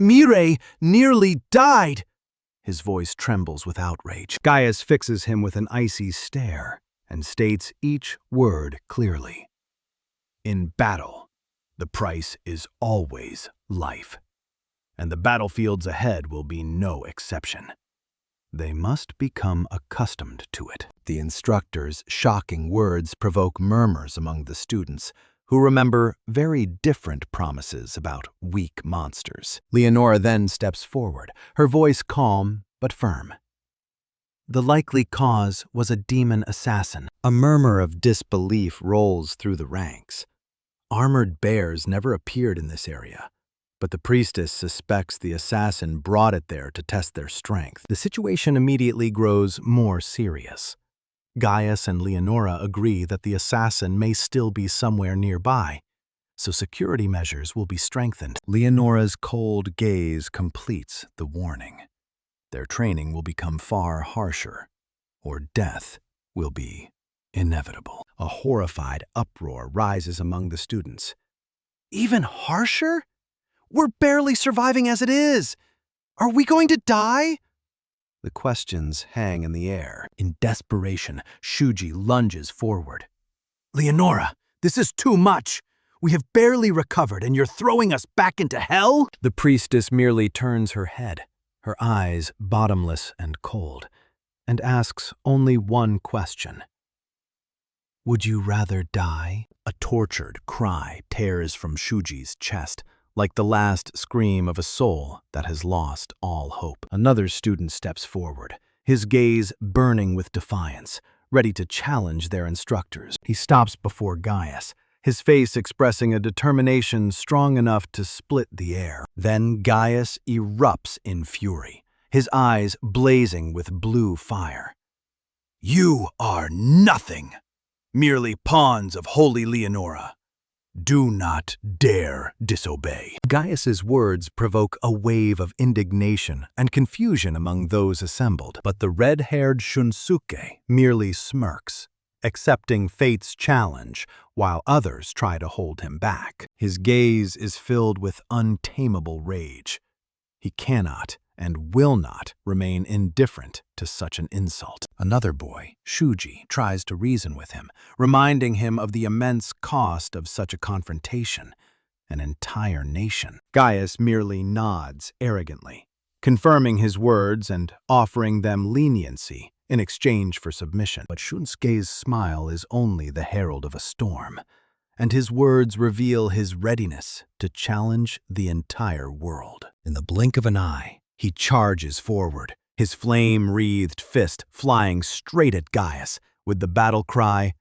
Myre nearly died! His voice trembles with outrage. Gaius fixes him with an icy stare and states each word clearly. In battle, the price is always life, and the battlefields ahead will be no exception. They must become accustomed to it. The instructor's shocking words provoke murmurs among the students, who remember very different promises about weak monsters. Leonora then steps forward, her voice calm but firm. The likely cause was a demon assassin. A murmur of disbelief rolls through the ranks. Armored bears never appeared in this area, but the priestess suspects the assassin brought it there to test their strength. The situation immediately grows more serious. Gaius and Leonora agree that the assassin may still be somewhere nearby, so security measures will be strengthened. Leonora's cold gaze completes the warning. Their training will become far harsher, or death will be inevitable. A horrified uproar rises among the students. Even harsher? We're barely surviving as it is. Are we going to die? The questions hang in the air. In desperation, Shuji lunges forward. Leonora, this is too much. We have barely recovered and you're throwing us back into hell? The priestess merely turns her head, her eyes bottomless and cold, and asks only one question. Would you rather die? A tortured cry tears from Shuji's chest, like the last scream of a soul that has lost all hope. Another student steps forward, his gaze burning with defiance, ready to challenge their instructors. He stops before Gaius, his face expressing a determination strong enough to split the air. Then Gaius erupts in fury, his eyes blazing with blue fire. "You are nothing, merely pawns of holy Leonora. Do not dare disobey." Gaius's words provoke a wave of indignation and confusion among those assembled, but the red-haired Shunsuke merely smirks, accepting fate's challenge while others try to hold him back. His gaze is filled with untamable rage. He cannot and will not remain indifferent to such an insult. Another boy, Shuji, tries to reason with him, reminding him of the immense cost of such a confrontation, an entire nation. Gaius merely nods arrogantly, confirming his words and offering them leniency in exchange for submission. But Shunsuke's smile is only the herald of a storm, and his words reveal his readiness to challenge the entire world. In the blink of an eye, he charges forward, his flame-wreathed fist flying straight at Gaius, with the battle cry,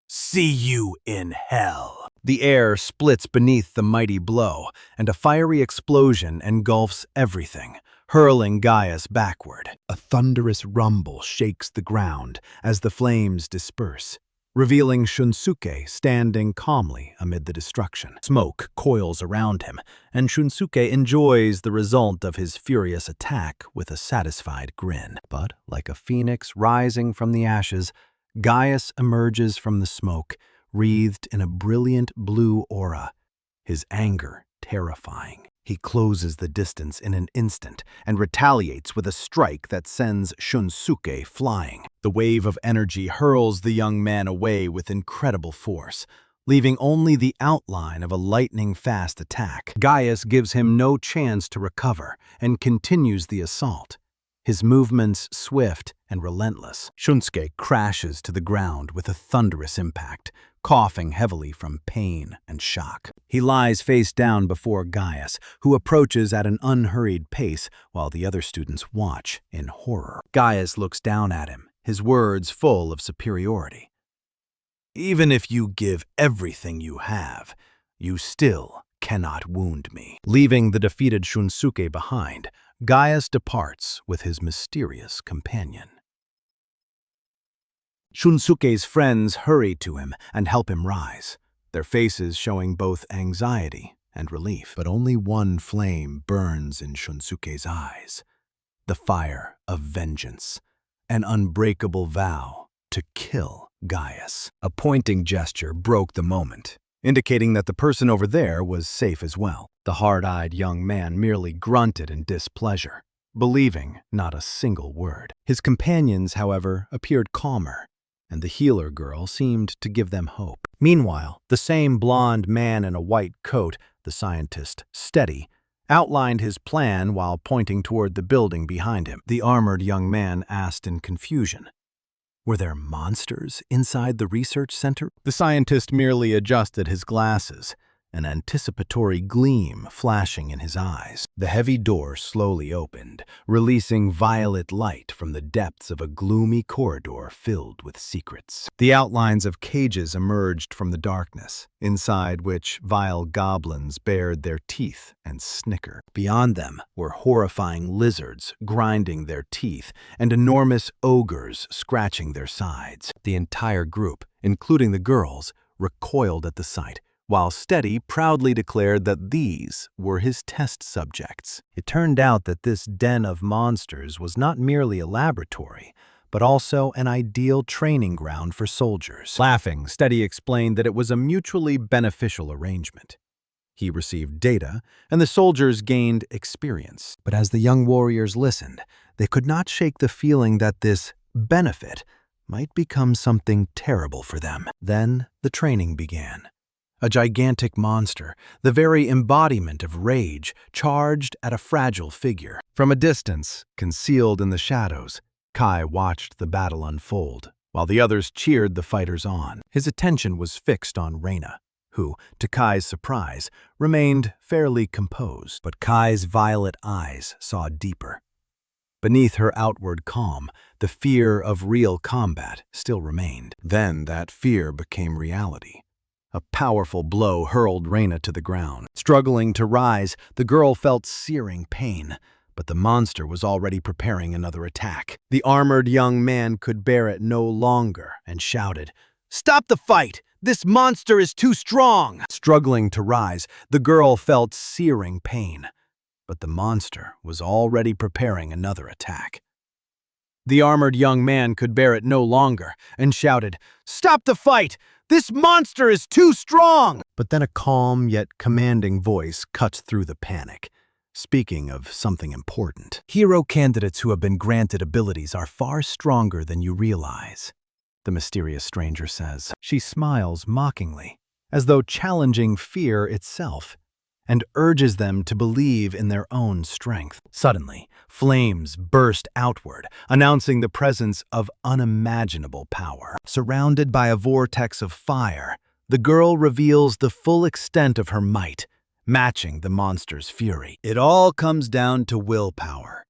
"See you in hell!" The air splits beneath the mighty blow, and a fiery explosion engulfs everything, hurling Gaius backward. A thunderous rumble shakes the ground as the flames disperse, revealing Shunsuke standing calmly amid the destruction. Smoke coils around him, and Shunsuke enjoys the result of his furious attack with a satisfied grin. But, like a phoenix rising from the ashes, Gaius emerges from the smoke, wreathed in a brilliant blue aura, his anger terrifying. He closes the distance in an instant and retaliates with a strike that sends Shunsuke flying. The wave of energy hurls the young man away with incredible force, leaving only the outline of a lightning-fast attack. Gaius gives him no chance to recover and continues the assault, his movements swift and relentless. Shunsuke crashes to the ground with a thunderous impact, coughing heavily from pain and shock. He lies face down before Gaius, who approaches at an unhurried pace while the other students watch in horror. Gaius looks down at him, his words full of superiority. "Even if you give everything you have, you still cannot wound me." Leaving the defeated Shunsuke behind, Gaius departs with his mysterious companion. Shunsuke's friends hurry to him and help him rise, their faces showing both anxiety and relief. But only one flame burns in Shunsuke's eyes, the fire of vengeance, an unbreakable vow to kill Gaius. A pointing gesture broke the moment, indicating that the person over there was safe as well. The hard-eyed young man merely grunted in displeasure, believing not a single word. His companions, however, appeared calmer, and the healer girl seemed to give them hope. Meanwhile, the same blonde man in a white coat, the scientist Steady, outlined his plan while pointing toward the building behind him. The armored young man asked in confusion, "Were there monsters inside the research center?" The scientist merely adjusted his glasses, an anticipatory gleam flashing in his eyes. The heavy door slowly opened, releasing violet light from the depths of a gloomy corridor filled with secrets. The outlines of cages emerged from the darkness, inside which vile goblins bared their teeth and snickered. Beyond them were horrifying lizards grinding their teeth and enormous ogres scratching their sides. The entire group, including the girls, recoiled at the sight, while Steady proudly declared that these were his test subjects. It turned out that this den of monsters was not merely a laboratory, but also an ideal training ground for soldiers. Laughing, Steady explained that it was a mutually beneficial arrangement. He received data, and the soldiers gained experience. But as the young warriors listened, they could not shake the feeling that this benefit might become something terrible for them. Then the training began. A gigantic monster, the very embodiment of rage, charged at a fragile figure. From a distance, concealed in the shadows, Kai watched the battle unfold, while the others cheered the fighters on. His attention was fixed on Reina, who, to Kai's surprise, remained fairly composed. But Kai's violet eyes saw deeper. Beneath her outward calm, the fear of real combat still remained. Then that fear became reality. A powerful blow hurled Reina to the ground. Struggling to rise, the girl felt searing pain, but the monster was already preparing another attack. The armored young man could bear it no longer and shouted, "Stop the fight! This monster is too strong!" Struggling to rise, the girl felt searing pain, but the monster was already preparing another attack. The armored young man could bear it no longer and shouted, "Stop the fight! This monster is too strong!" But then a calm yet commanding voice cuts through the panic, speaking of something important. "Hero candidates who have been granted abilities are far stronger than you realize," the mysterious stranger says. She smiles mockingly, as though challenging fear itself, and urges them to believe in their own strength. Suddenly, flames burst outward, announcing the presence of unimaginable power. Surrounded by a vortex of fire, the girl reveals the full extent of her might, matching the monster's fury. "It all comes down to willpower,"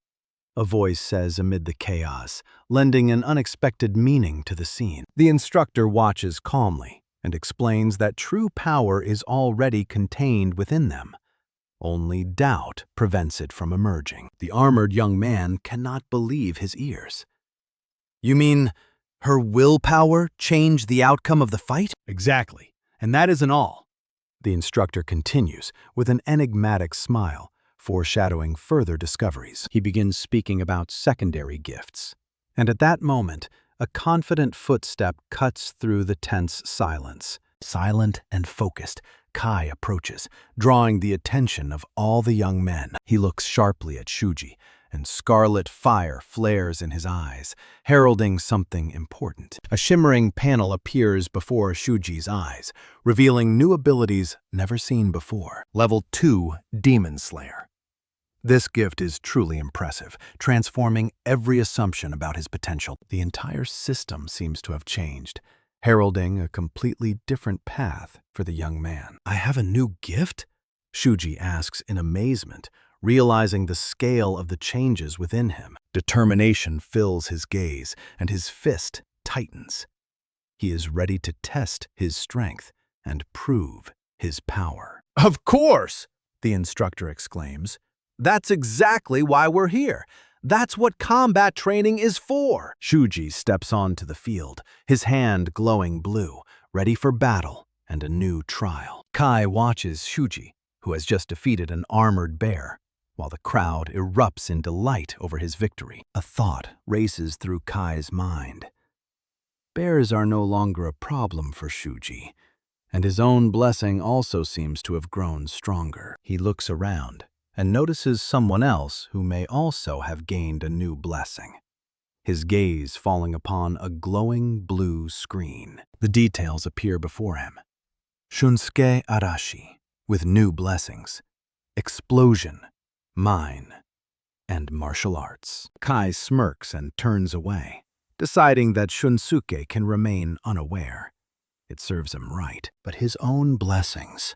a voice says amid the chaos, lending an unexpected meaning to the scene. The instructor watches calmly and explains that true power is already contained within them. Only doubt prevents it from emerging. The armored young man cannot believe his ears. "You mean her willpower changed the outcome of the fight?" "Exactly, and that isn't all," the instructor continues with an enigmatic smile, foreshadowing further discoveries. He begins speaking about secondary gifts, and at that moment, a confident footstep cuts through the tense silence. Silent and focused, Kai approaches, drawing the attention of all the young men. He looks sharply at Shuji, and scarlet fire flares in his eyes, heralding something important. A shimmering panel appears before Shuji's eyes, revealing new abilities never seen before. Level 2, Demon Slayer. This gift is truly impressive, transforming every assumption about his potential. The entire system seems to have changed, heralding a completely different path for the young man. "I have a new gift?" Shuji asks in amazement, realizing the scale of the changes within him. Determination fills his gaze, and his fist tightens. He is ready to test his strength and prove his power. "Of course!" the instructor exclaims. "That's exactly why we're here. That's what combat training is for." Shuji steps onto the field, his hand glowing blue, ready for battle and a new trial. Kai watches Shuji, who has just defeated an armored bear, while the crowd erupts in delight over his victory. A thought races through Kai's mind. Bears are no longer a problem for Shuji, and his own blessing also seems to have grown stronger. He looks around and notices someone else who may also have gained a new blessing, his gaze falling upon a glowing blue screen. The details appear before him. Shunsuke Arashi, with new blessings, explosion, mine, and martial arts. Kai smirks and turns away, deciding that Shunsuke can remain unaware. It serves him right. But his own blessings,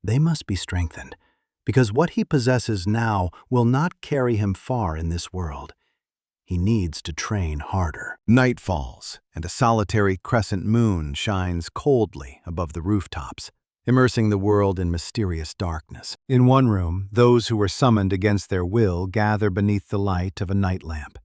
they must be strengthened, because what he possesses now will not carry him far in this world. He needs to train harder. Night falls, and a solitary crescent moon shines coldly above the rooftops, immersing the world in mysterious darkness. In one room, those who were summoned against their will gather beneath the light of a night lamp,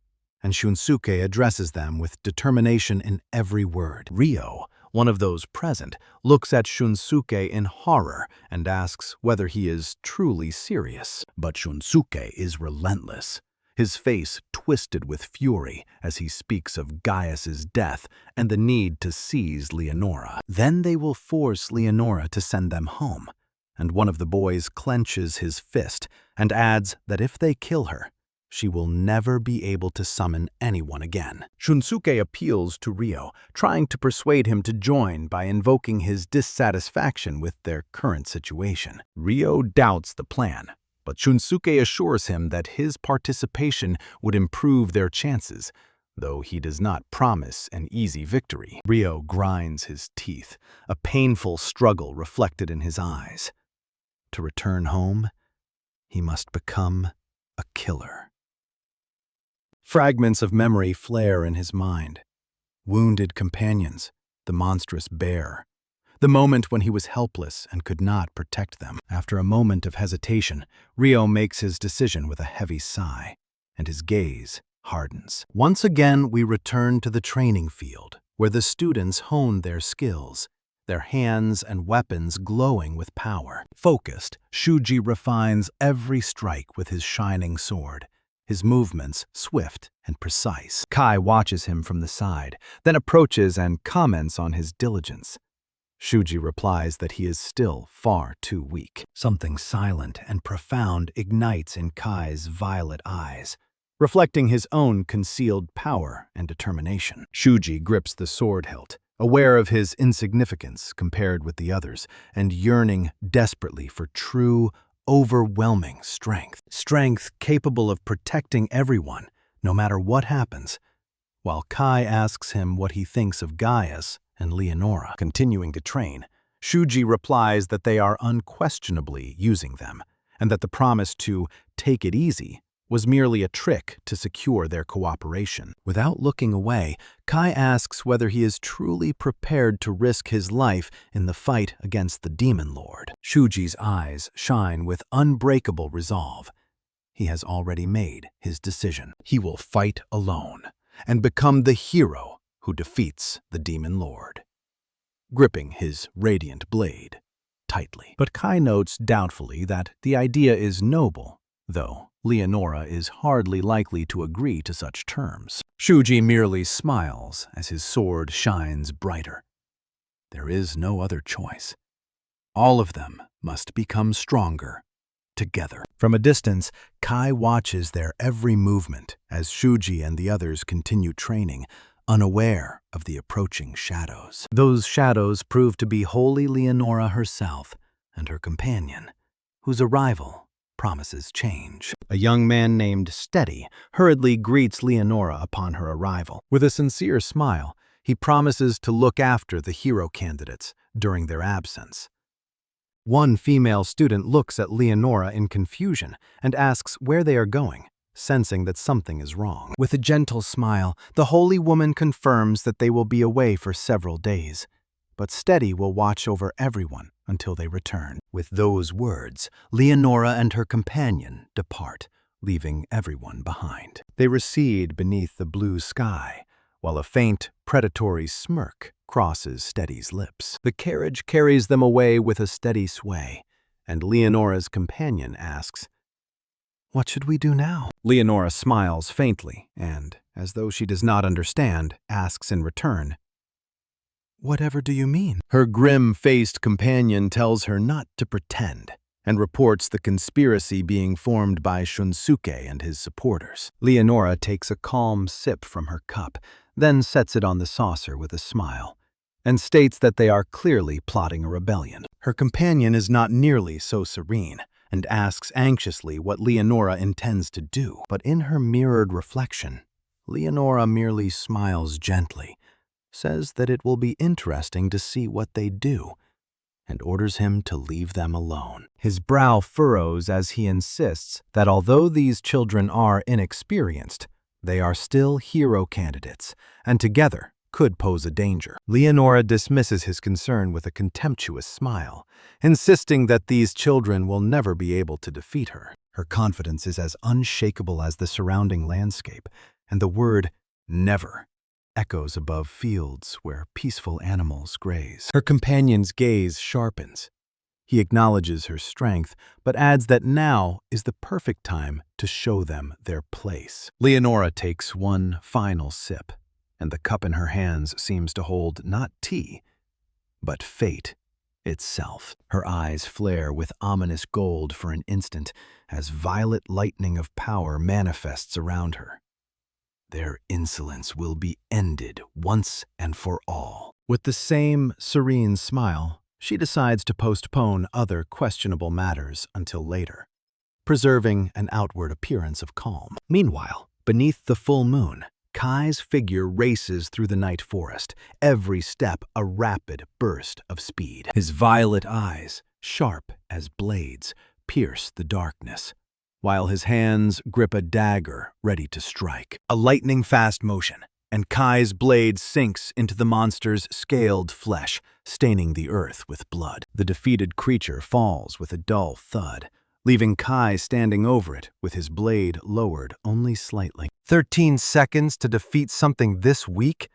and Shunsuke addresses them with determination in every word. Ryo, one of those present, looks at Shunsuke in horror and asks whether he is truly serious. But Shunsuke is relentless, his face twisted with fury as he speaks of Gaius's death and the need to seize Leonora. Then they will force Leonora to send them home, and one of the boys clenches his fist and adds that if they kill her, she will never be able to summon anyone again. Shunsuke appeals to Ryo, trying to persuade him to join by invoking his dissatisfaction with their current situation. Ryo doubts the plan, but Shunsuke assures him that his participation would improve their chances, though he does not promise an easy victory. Rio grinds his teeth, a painful struggle reflected in his eyes. To return home, he must become a killer. Fragments of memory flare in his mind. Wounded companions, the monstrous bear, the moment when he was helpless and could not protect them. After a moment of hesitation, Rio makes his decision with a heavy sigh, and his gaze hardens. Once again, we return to the training field, where the students hone their skills, their hands and weapons glowing with power. Focused, Shuji refines every strike with his shining sword, his movements swift and precise. Kai watches him from the side, then approaches and comments on his diligence. Shuji replies that he is still far too weak. Something silent and profound ignites in Kai's violet eyes, reflecting his own concealed power and determination. Shuji grips the sword hilt, aware of his insignificance compared with the others, and yearning desperately for true, overwhelming strength. Strength capable of protecting everyone, no matter what happens. While Kai asks him what he thinks of Gaius and Leonora continuing to train, Shuji replies that they are unquestionably using them, and that the promise to take it easy was merely a trick to secure their cooperation. Without looking away, Kai asks whether he is truly prepared to risk his life in the fight against the Demon Lord. Shuji's eyes shine with unbreakable resolve. He has already made his decision. He will fight alone and become the hero who defeats the Demon Lord, gripping his radiant blade tightly. But Kai notes doubtfully that the idea is noble, though Leonora is hardly likely to agree to such terms. Shuji merely smiles as his sword shines brighter. There is no other choice. All of them must become stronger together. From a distance, Kai watches their every movement as Shuji and the others continue training, unaware of the approaching shadows. Those shadows prove to be wholly Leonora herself and her companion, whose arrival promises change. A young man named Steady hurriedly greets Leonora upon her arrival. With a sincere smile, he promises to look after the hero candidates during their absence. One female student looks at Leonora in confusion and asks where they are going, sensing that something is wrong. With a gentle smile, the holy woman confirms that they will be away for several days, but Steady will watch over everyone until they return. With those words, Leonora and her companion depart, leaving everyone behind. They recede beneath the blue sky, while a faint, predatory smirk crosses Steady's lips. The carriage carries them away with a steady sway, and Leonora's companion asks, "What should we do now?" Leonora smiles faintly and, as though she does not understand, asks in return, "Whatever do you mean?" Her grim-faced companion tells her not to pretend and reports the conspiracy being formed by Shunsuke and his supporters. Leonora takes a calm sip from her cup, then sets it on the saucer with a smile, and states that they are clearly plotting a rebellion. Her companion is not nearly so serene and asks anxiously what Leonora intends to do. But in her mirrored reflection, Leonora merely smiles gently, says that it will be interesting to see what they do, and orders him to leave them alone. His brow furrows as he insists that although these children are inexperienced, they are still hero candidates, and together could pose a danger. Leonora dismisses his concern with a contemptuous smile, insisting that these children will never be able to defeat her. Her confidence is as unshakable as the surrounding landscape, and the word never echoes above fields where peaceful animals graze. Her companion's gaze sharpens. He acknowledges her strength, but adds that now is the perfect time to show them their place. Leonora takes one final sip, and the cup in her hands seems to hold not tea, but fate itself. Her eyes flare with ominous gold for an instant as violet lightning of power manifests around her. Their insolence will be ended once and for all. With the same serene smile, she decides to postpone other questionable matters until later, preserving an outward appearance of calm. Meanwhile, beneath the full moon, Kai's figure races through the night forest, every step a rapid burst of speed. His violet eyes, sharp as blades, pierce the darkness, while his hands grip a dagger ready to strike. A lightning-fast motion, and Kai's blade sinks into the monster's scaled flesh, staining the earth with blood. The defeated creature falls with a dull thud, leaving Kai standing over it with his blade lowered only slightly. 13 seconds to defeat something this weak?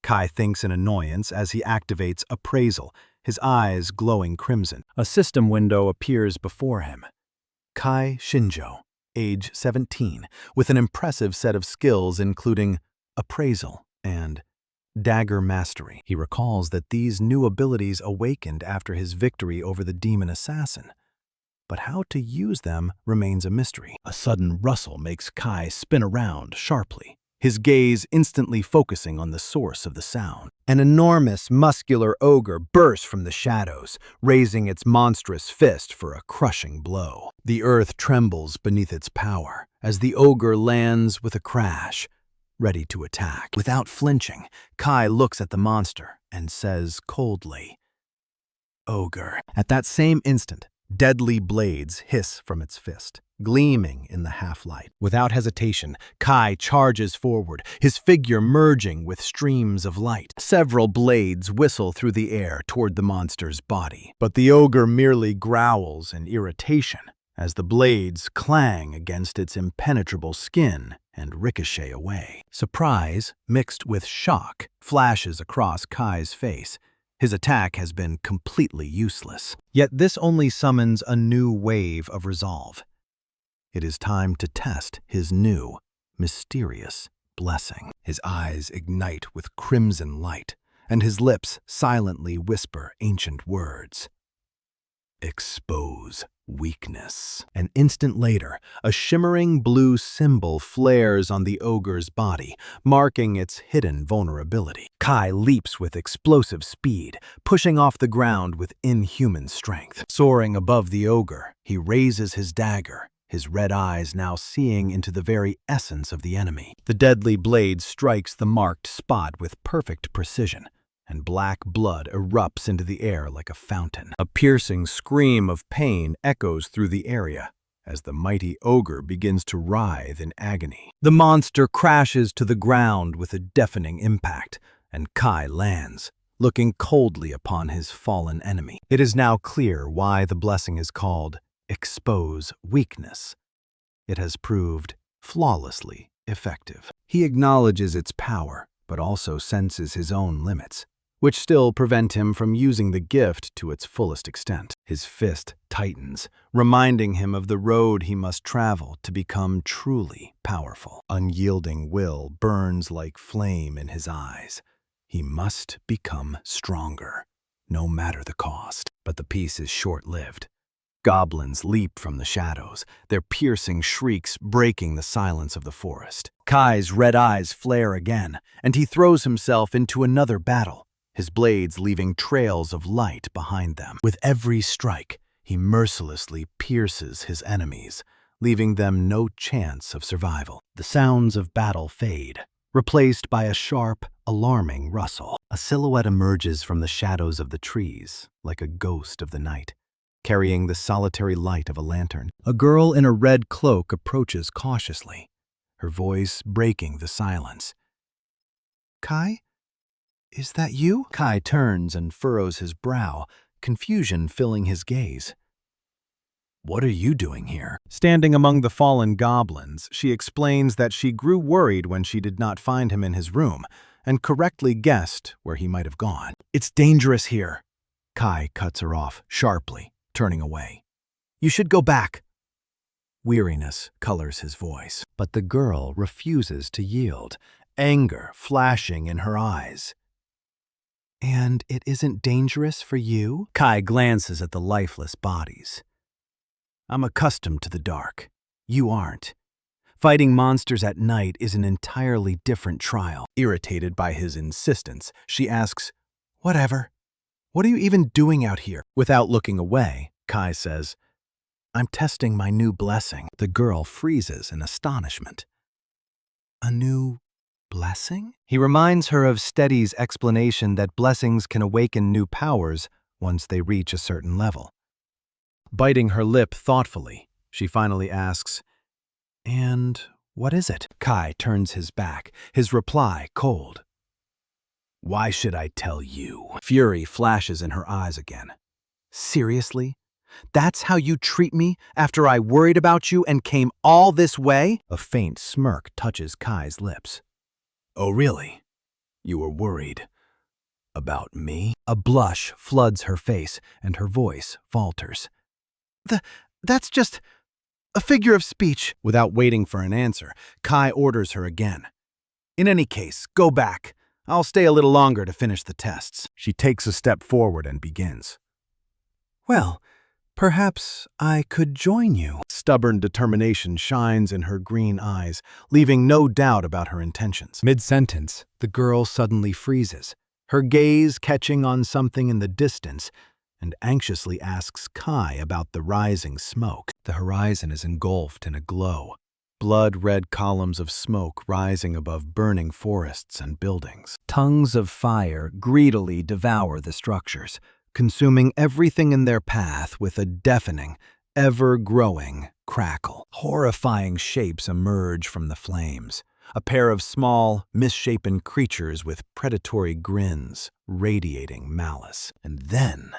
Kai thinks in annoyance as he activates appraisal, his eyes glowing crimson. A system window appears before him. Kai Shinjo, age 17, with an impressive set of skills including appraisal and dagger mastery. He recalls that these new abilities awakened after his victory over the demon assassin. But how to use them remains a mystery. A sudden rustle makes Kai spin around sharply, his gaze instantly focusing on the source of the sound. An enormous, muscular ogre bursts from the shadows, raising its monstrous fist for a crushing blow. The earth trembles beneath its power as the ogre lands with a crash, ready to attack. Without flinching, Kai looks at the monster and says coldly, "Ogre." At that same instant, deadly blades hiss from its fist, gleaming in the half-light. Without hesitation, Kai charges forward, his figure merging with streams of light. Several blades whistle through the air toward the monster's body, but the ogre merely growls in irritation as the blades clang against its impenetrable skin and ricochet away. Surprise, mixed with shock, flashes across Kai's face. His attack has been completely useless. Yet this only summons a new wave of resolve. It is time to test his new, mysterious blessing. His eyes ignite with crimson light, and his lips silently whisper ancient words. Expose weakness. An instant later, a shimmering blue symbol flares on the ogre's body, marking its hidden vulnerability. Kai leaps with explosive speed, pushing off the ground with inhuman strength. Soaring above the ogre, he raises his dagger, his red eyes now seeing into the very essence of the enemy. The deadly blade strikes the marked spot with perfect precision, and black blood erupts into the air like a fountain. A piercing scream of pain echoes through the area as the mighty ogre begins to writhe in agony. The monster crashes to the ground with a deafening impact, and Kai lands, looking coldly upon his fallen enemy. It is now clear why the blessing is called Expose Weakness. It has proved flawlessly effective. He acknowledges its power, but also senses his own limits, which still prevent him from using the gift to its fullest extent. His fist tightens, reminding him of the road he must travel to become truly powerful. Unyielding will burns like flame in his eyes. He must become stronger, no matter the cost. But the peace is short-lived. Goblins leap from the shadows, their piercing shrieks breaking the silence of the forest. Kai's red eyes flare again, and he throws himself into another battle, his blades leaving trails of light behind them. With every strike, he mercilessly pierces his enemies, leaving them no chance of survival. The sounds of battle fade, replaced by a sharp, alarming rustle. A silhouette emerges from the shadows of the trees, like a ghost of the night, carrying the solitary light of a lantern. A girl in a red cloak approaches cautiously, her voice breaking the silence. "Kai? Is that you?" Kai turns and furrows his brow, confusion filling his gaze. "What are you doing here?" Standing among the fallen goblins, she explains that she grew worried when she did not find him in his room, and correctly guessed where he might have gone. "It's dangerous here." Kai cuts her off sharply, turning away. "You should go back." Weariness colors his voice, but the girl refuses to yield, anger flashing in her eyes. "And it isn't dangerous for you?" Kai glances at the lifeless bodies. "I'm accustomed to the dark. You aren't. Fighting monsters at night is an entirely different trial." Irritated by his insistence, she asks, "Whatever. What are you even doing out here?" Without looking away, Kai says, "I'm testing my new blessing." The girl freezes in astonishment. "A new blessing? He reminds her of Steady's explanation that blessings can awaken new powers once they reach a certain level. Biting her lip thoughtfully, she finally asks, "And what is it?" Kai turns his back, his reply cold. "Why should I tell you?" Fury flashes in her eyes again. "Seriously? That's how you treat me after I worried about you and came all this way?" A faint smirk touches Kai's lips. "Oh, really? You were worried about me?" A blush floods her face and her voice falters. That's just a figure of speech." Without waiting for an answer, Kai orders her again. "In any case, go back. I'll stay a little longer to finish the tests." She takes a step forward and begins. "Well, perhaps I could join you." Stubborn determination shines in her green eyes, leaving no doubt about her intentions. Mid-sentence, the girl suddenly freezes, her gaze catching on something in the distance, and anxiously asks Kai about the rising smoke. The horizon is engulfed in a glow, blood-red columns of smoke rising above burning forests and buildings. Tongues of fire greedily devour the structures, consuming everything in their path with a deafening, ever-growing crackle. Horrifying shapes emerge from the flames, a pair of small, misshapen creatures with predatory grins, radiating malice. And then,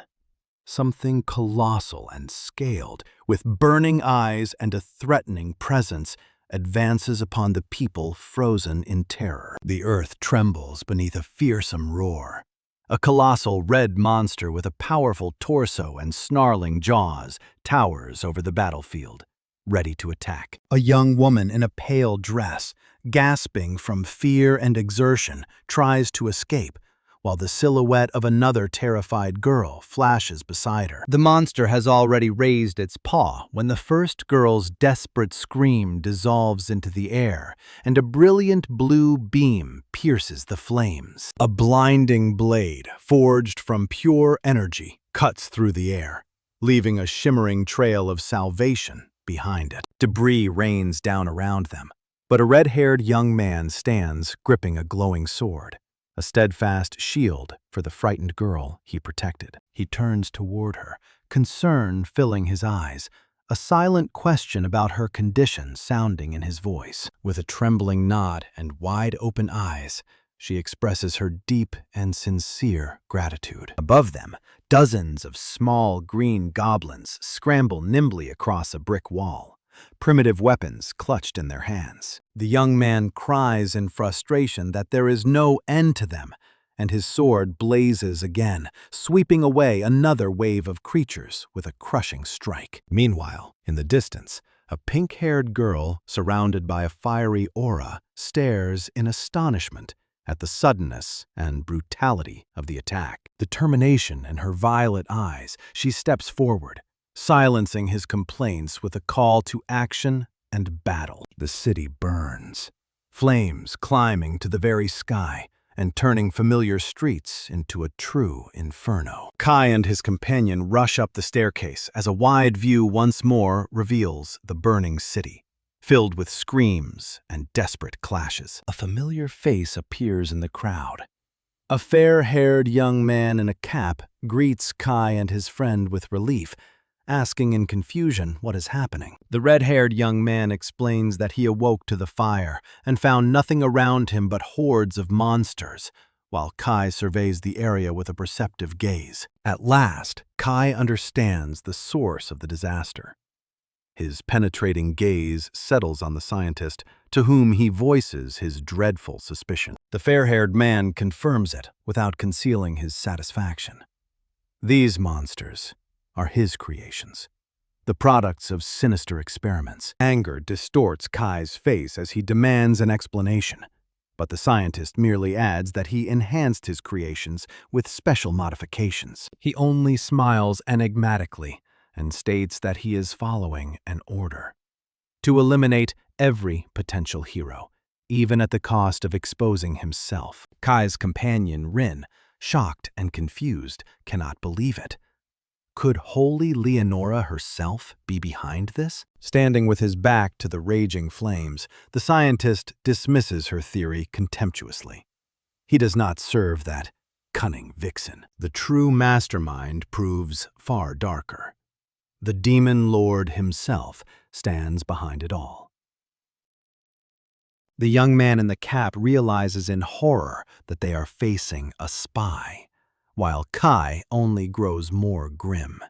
something colossal and scaled, with burning eyes and a threatening presence, advances upon the people frozen in terror. The earth trembles beneath a fearsome roar. A colossal red monster with a powerful torso and snarling jaws towers over the battlefield, ready to attack. A young woman in a pale dress, gasping from fear and exertion, tries to escape, while the silhouette of another terrified girl flashes beside her. The monster has already raised its paw when the first girl's desperate scream dissolves into the air, and a brilliant blue beam pierces the flames. A blinding blade, forged from pure energy, cuts through the air, leaving a shimmering trail of salvation behind it. Debris rains down around them, but a red-haired young man stands gripping a glowing sword, a steadfast shield for the frightened girl he protected. He turns toward her, concern filling his eyes, a silent question about her condition sounding in his voice. With a trembling nod and wide-open eyes, she expresses her deep and sincere gratitude. Above them, dozens of small green goblins scramble nimbly across a brick wall, primitive weapons clutched in their hands. The young man cries in frustration that there is no end to them, and his sword blazes again, sweeping away another wave of creatures with a crushing strike. Meanwhile, in the distance, a pink-haired girl, surrounded by a fiery aura, stares in astonishment at the suddenness and brutality of the attack. Determination in her violet eyes, she steps forward, silencing his complaints with a call to action and battle. The city burns, flames climbing to the very sky and turning familiar streets into a true inferno. Kai and his companion rush up the staircase as a wide view once more reveals the burning city, filled with screams and desperate clashes. A familiar face appears in the crowd. A fair-haired young man in a cap greets Kai and his friend with relief, asking in confusion what is happening. The red-haired young man explains that he awoke to the fire and found nothing around him but hordes of monsters, while Kai surveys the area with a perceptive gaze. At last, Kai understands the source of the disaster. His penetrating gaze settles on the scientist, to whom he voices his dreadful suspicion. The fair-haired man confirms it without concealing his satisfaction. These monsters are his creations, the products of sinister experiments. Anger distorts Kai's face as he demands an explanation, but the scientist merely adds that he enhanced his creations with special modifications. He only smiles enigmatically and states that he is following an order to eliminate every potential hero, even at the cost of exposing himself. Kai's companion, Rin, shocked and confused, cannot believe it. Could holy Leonora herself be behind this? Standing with his back to the raging flames, the scientist dismisses her theory contemptuously. He does not serve that cunning vixen. The true mastermind proves far darker. The demon lord himself stands behind it all. The young man in the cap realizes in horror that they are facing a spy, while Kai only grows more grim,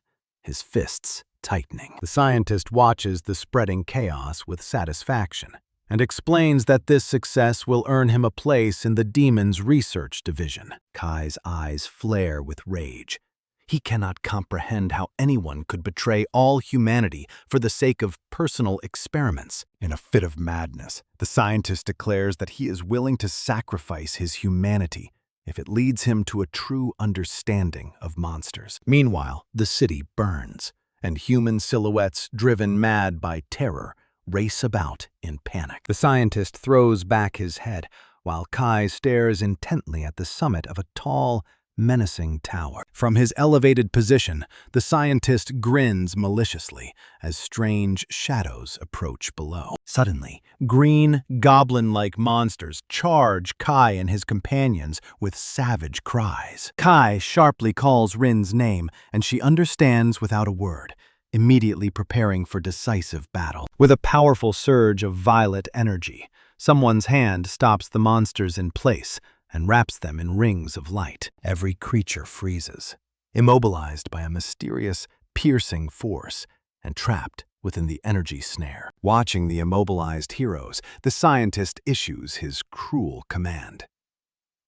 his fists tightening. The scientist watches the spreading chaos with satisfaction and explains that this success will earn him a place in the demon's research division. Kai's eyes flare with rage. He cannot comprehend how anyone could betray all humanity for the sake of personal experiments. In a fit of madness, the scientist declares that he is willing to sacrifice his humanity if it leads him to a true understanding of monsters. Meanwhile, the city burns, and human silhouettes driven mad by terror race about in panic. The scientist throws back his head, while Kai stares intently at the summit of a tall, menacing tower. From his elevated position, the scientist grins maliciously as strange shadows approach below. Suddenly, green, goblin-like monsters charge Kai and his companions with savage cries. Kai sharply calls Rin's name, and she understands without a word, immediately preparing for decisive battle. With a powerful surge of violet energy, someone's hand stops the monsters in place and wraps them in rings of light. Every creature freezes, immobilized by a mysterious, piercing force and trapped within the energy snare. Watching the immobilized heroes, the scientist issues his cruel command.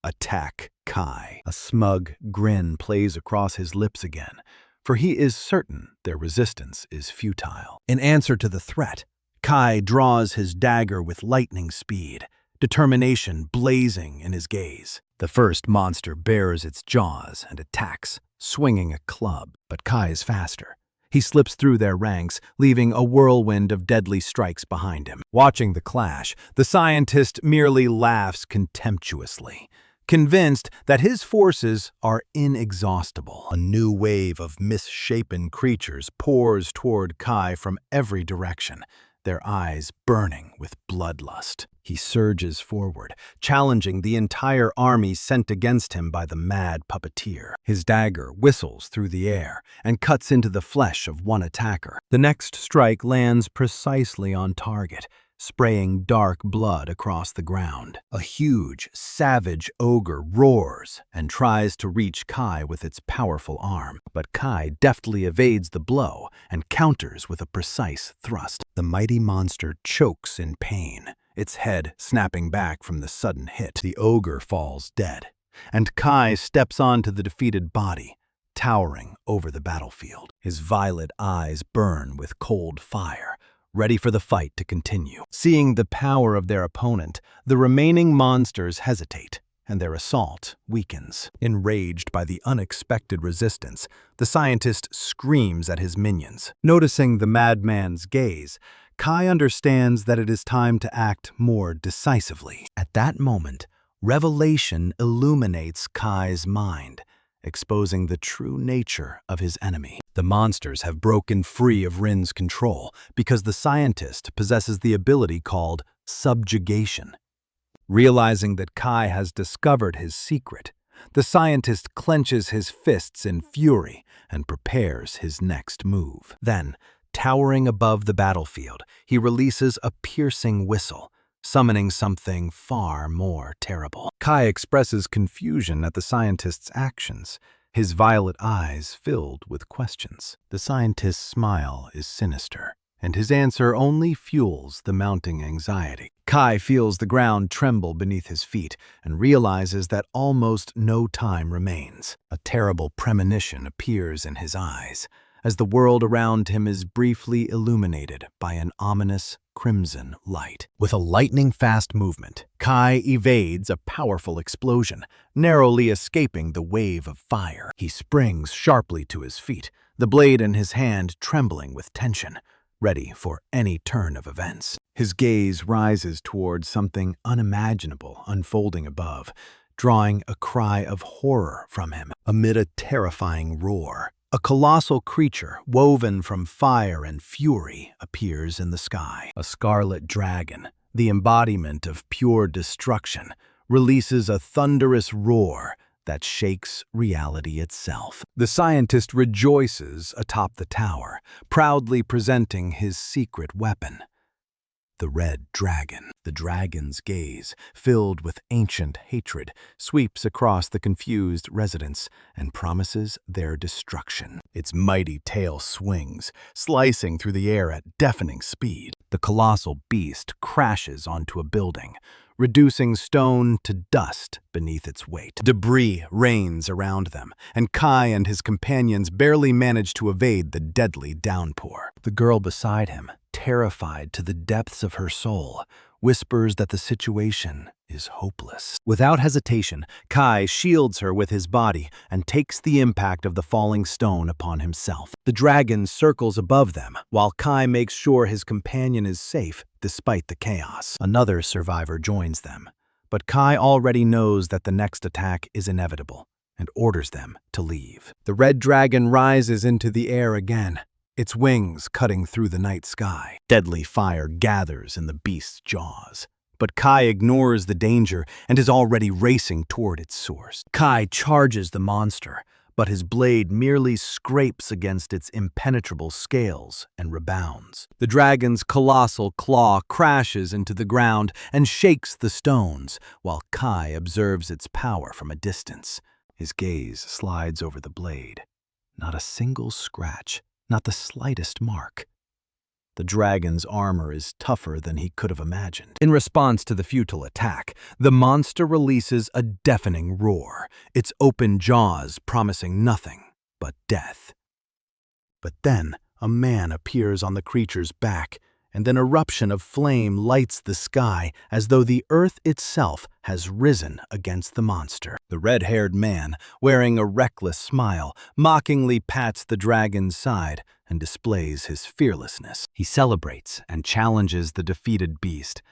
Attack Kai. A smug grin plays across his lips again, for he is certain their resistance is futile. In answer to the threat, Kai draws his dagger with lightning speed, determination blazing in his gaze. The first monster bares its jaws and attacks, swinging a club, but Kai is faster. He slips through their ranks, leaving a whirlwind of deadly strikes behind him. Watching the clash, the scientist merely laughs contemptuously, convinced that his forces are inexhaustible. A new wave of misshapen creatures pours toward Kai from every direction, their eyes burning with bloodlust. He surges forward, challenging the entire army sent against him by the mad puppeteer. His dagger whistles through the air and cuts into the flesh of one attacker. The next strike lands precisely on target, spraying dark blood across the ground. A huge, savage ogre roars and tries to reach Kai with its powerful arm, but Kai deftly evades the blow and counters with a precise thrust. The mighty monster chokes in pain, its head snapping back from the sudden hit. The ogre falls dead, and Kai steps onto the defeated body, towering over the battlefield. His violet eyes burn with cold fire, ready for the fight to continue. Seeing the power of their opponent, the remaining monsters hesitate, and their assault weakens. Enraged by the unexpected resistance, the scientist screams at his minions. Noticing the madman's gaze, Kai understands that it is time to act more decisively. At that moment, revelation illuminates Kai's mind, exposing the true nature of his enemy. The monsters have broken free of Rin's control because the scientist possesses the ability called subjugation. Realizing that Kai has discovered his secret, the scientist clenches his fists in fury and prepares his next move. Then, towering above the battlefield, he releases a piercing whistle, summoning something far more terrible. Kai expresses confusion at the scientist's actions, his violet eyes filled with questions. The scientist's smile is sinister, and his answer only fuels the mounting anxiety. Kai feels the ground tremble beneath his feet and realizes that almost no time remains. A terrible premonition appears in his eyes, as the world around him is briefly illuminated by an ominous crimson light. With a lightning-fast movement, Kai evades a powerful explosion, narrowly escaping the wave of fire. He springs sharply to his feet, the blade in his hand trembling with tension, ready for any turn of events. His gaze rises towards something unimaginable unfolding above, drawing a cry of horror from him. Amid a terrifying roar, A colossal creature, woven from fire and fury, appears in the sky. A scarlet dragon, the embodiment of pure destruction, releases a thunderous roar that shakes reality itself. The scientist rejoices atop the tower, proudly presenting his secret weapon. The red dragon. The dragon's gaze, filled with ancient hatred, sweeps across the confused residents and promises their destruction. Its mighty tail swings, slicing through the air at deafening speed. The colossal beast crashes onto a building, reducing stone to dust beneath its weight. Debris rains around them, and Kai and his companions barely manage to evade the deadly downpour. The girl beside him, terrified to the depths of her soul, whispers that the situation is hopeless. Without hesitation, Kai shields her with his body and takes the impact of the falling stone upon himself. The dragon circles above them, while Kai makes sure his companion is safe despite the chaos. Another survivor joins them, but Kai already knows that the next attack is inevitable and orders them to leave. The red dragon rises into the air again, its wings cutting through the night sky. Deadly fire gathers in the beast's jaws, but Kai ignores the danger and is already racing toward its source. Kai charges the monster, but his blade merely scrapes against its impenetrable scales and rebounds. The dragon's colossal claw crashes into the ground and shakes the stones, while Kai observes its power from a distance. His gaze slides over the blade. Not a single scratch, not the slightest mark. The dragon's armor is tougher than he could have imagined. In response to the futile attack, the monster releases a deafening roar, its open jaws promising nothing but death. But then, a man appears on the creature's back, and an eruption of flame lights the sky as though the earth itself has risen against the monster. The red-haired man, wearing a reckless smile, mockingly pats the dragon's side and displays his fearlessness. He celebrates and challenges the defeated beast,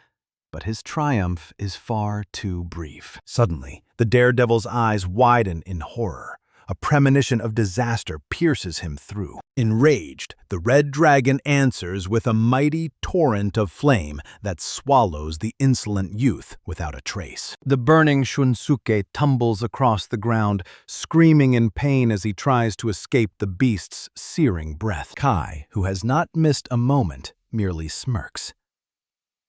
but his triumph is far too brief. Suddenly, the daredevil's eyes widen in horror. A premonition of disaster pierces him through. Enraged, the red dragon answers with a mighty torrent of flame that swallows the insolent youth without a trace. The burning Shunsuke tumbles across the ground, screaming in pain as he tries to escape the beast's searing breath. Kai, who has not missed a moment, merely smirks.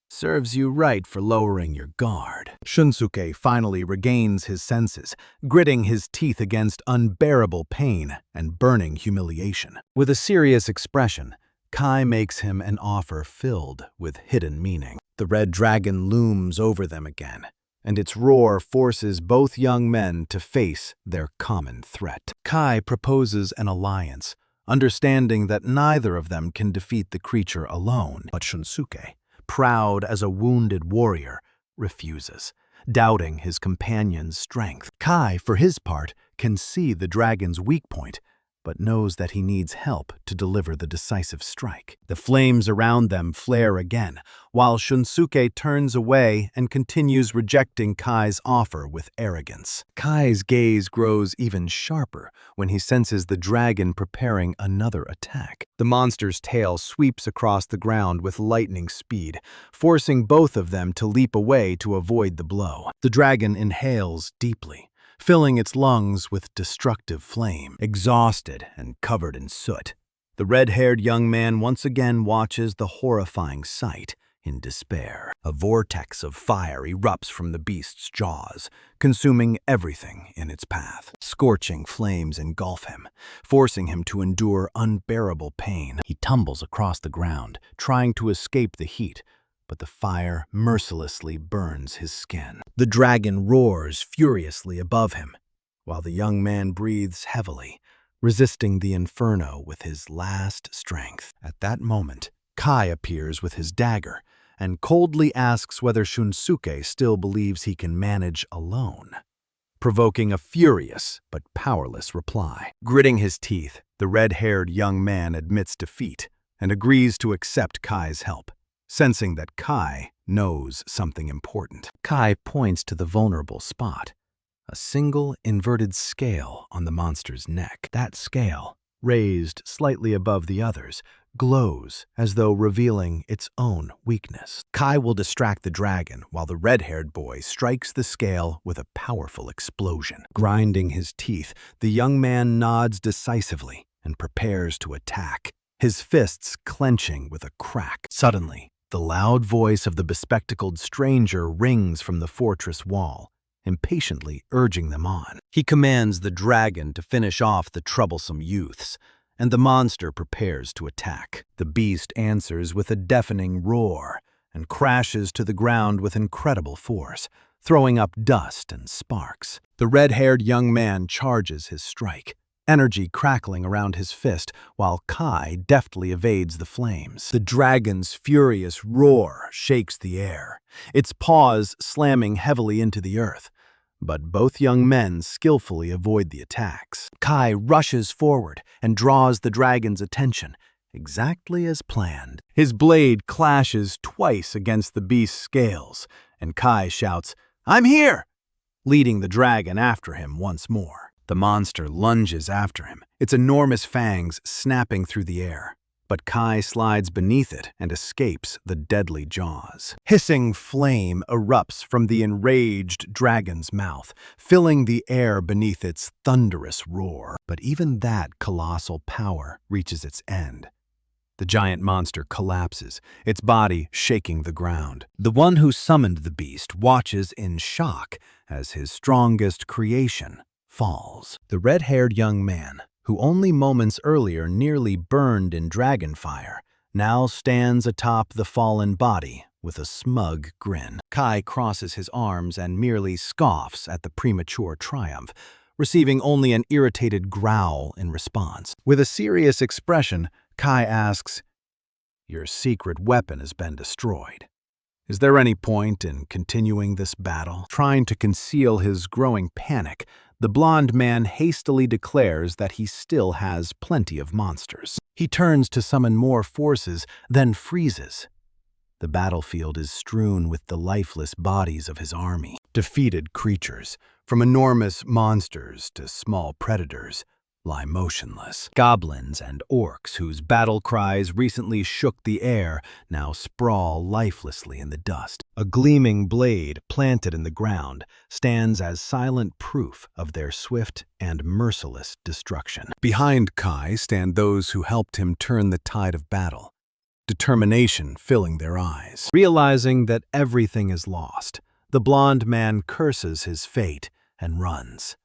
Serves you right for lowering your guard. Shunsuke finally regains his senses, gritting his teeth against unbearable pain and burning humiliation. With a serious expression, Kai makes him an offer filled with hidden meaning. The red dragon looms over them again, and its roar forces both young men to face their common threat. Kai proposes an alliance, understanding that neither of them can defeat the creature alone. But Shunsuke, proud as a wounded warrior, refuses, doubting his companion's strength. Kai, for his part, can see the dragon's weak point, but knows that he needs help to deliver the decisive strike. The flames around them flare again, while Shunsuke turns away and continues rejecting Kai's offer with arrogance. Kai's gaze grows even sharper when he senses the dragon preparing another attack. The monster's tail sweeps across the ground with lightning speed, forcing both of them to leap away to avoid the blow. The dragon inhales deeply, filling its lungs with destructive flame. Exhausted and covered in soot, the red-haired young man once again watches the horrifying sight in despair. A vortex of fire erupts from the beast's jaws, consuming everything in its path. Scorching flames engulf him, forcing him to endure unbearable pain. He tumbles across the ground, trying to escape the heat, but the fire mercilessly burns his skin. The dragon roars furiously above him, while the young man breathes heavily, resisting the inferno with his last strength. At that moment, Kai appears with his dagger and coldly asks whether Shunsuke still believes he can manage alone, provoking a furious but powerless reply. Gritting his teeth, the red-haired young man admits defeat and agrees to accept Kai's help, sensing that Kai knows something important. Kai points to the vulnerable spot, a single inverted scale on the monster's neck. That scale raised slightly above the others, glows as though revealing its own weakness. Kai will distract the dragon while the red-haired boy strikes the scale with a powerful explosion. Grinding his teeth, the young man nods decisively and prepares to attack, his fists clenching with a crack. Suddenly, the loud voice of the bespectacled stranger rings from the fortress wall, impatiently urging them on. He commands the dragon to finish off the troublesome youths, and the monster prepares to attack. The beast answers with a deafening roar and crashes to the ground with incredible force, throwing up dust and sparks. The red-haired young man charges his strike, energy crackling around his fist while Kai deftly evades the flames. The dragon's furious roar shakes the air, its paws slamming heavily into the earth. But both young men skillfully avoid the attacks. Kai rushes forward and draws the dragon's attention, exactly as planned. His blade clashes twice against the beast's scales, and Kai shouts, "I'm here!" leading the dragon after him once more. The monster lunges after him, its enormous fangs snapping through the air. But Kai slides beneath it and escapes the deadly jaws. Hissing flame erupts from the enraged dragon's mouth, filling the air beneath its thunderous roar. But even that colossal power reaches its end. The giant monster collapses, its body shaking the ground. The one who summoned the beast watches in shock as his strongest creation falls. The red-haired young man, who only moments earlier nearly burned in dragon fire, now stands atop the fallen body with a smug grin. Kai crosses his arms and merely scoffs at the premature triumph, receiving only an irritated growl in response. With a serious expression, Kai asks, "Your secret weapon has been destroyed. Is there any point in continuing this battle?" Trying to conceal his growing panic, the blond man hastily declares that he still has plenty of monsters. He turns to summon more forces, then freezes. The battlefield is strewn with the lifeless bodies of his army. Defeated creatures, from enormous monsters to small predators, lie motionless. Goblins and orcs, whose battle cries recently shook the air, now sprawl lifelessly in the dust. A gleaming blade planted in the ground stands as silent proof of their swift and merciless destruction. Behind Kai stand those who helped him turn the tide of battle, determination filling their eyes. Realizing that everything is lost, the blond man curses his fate and runs.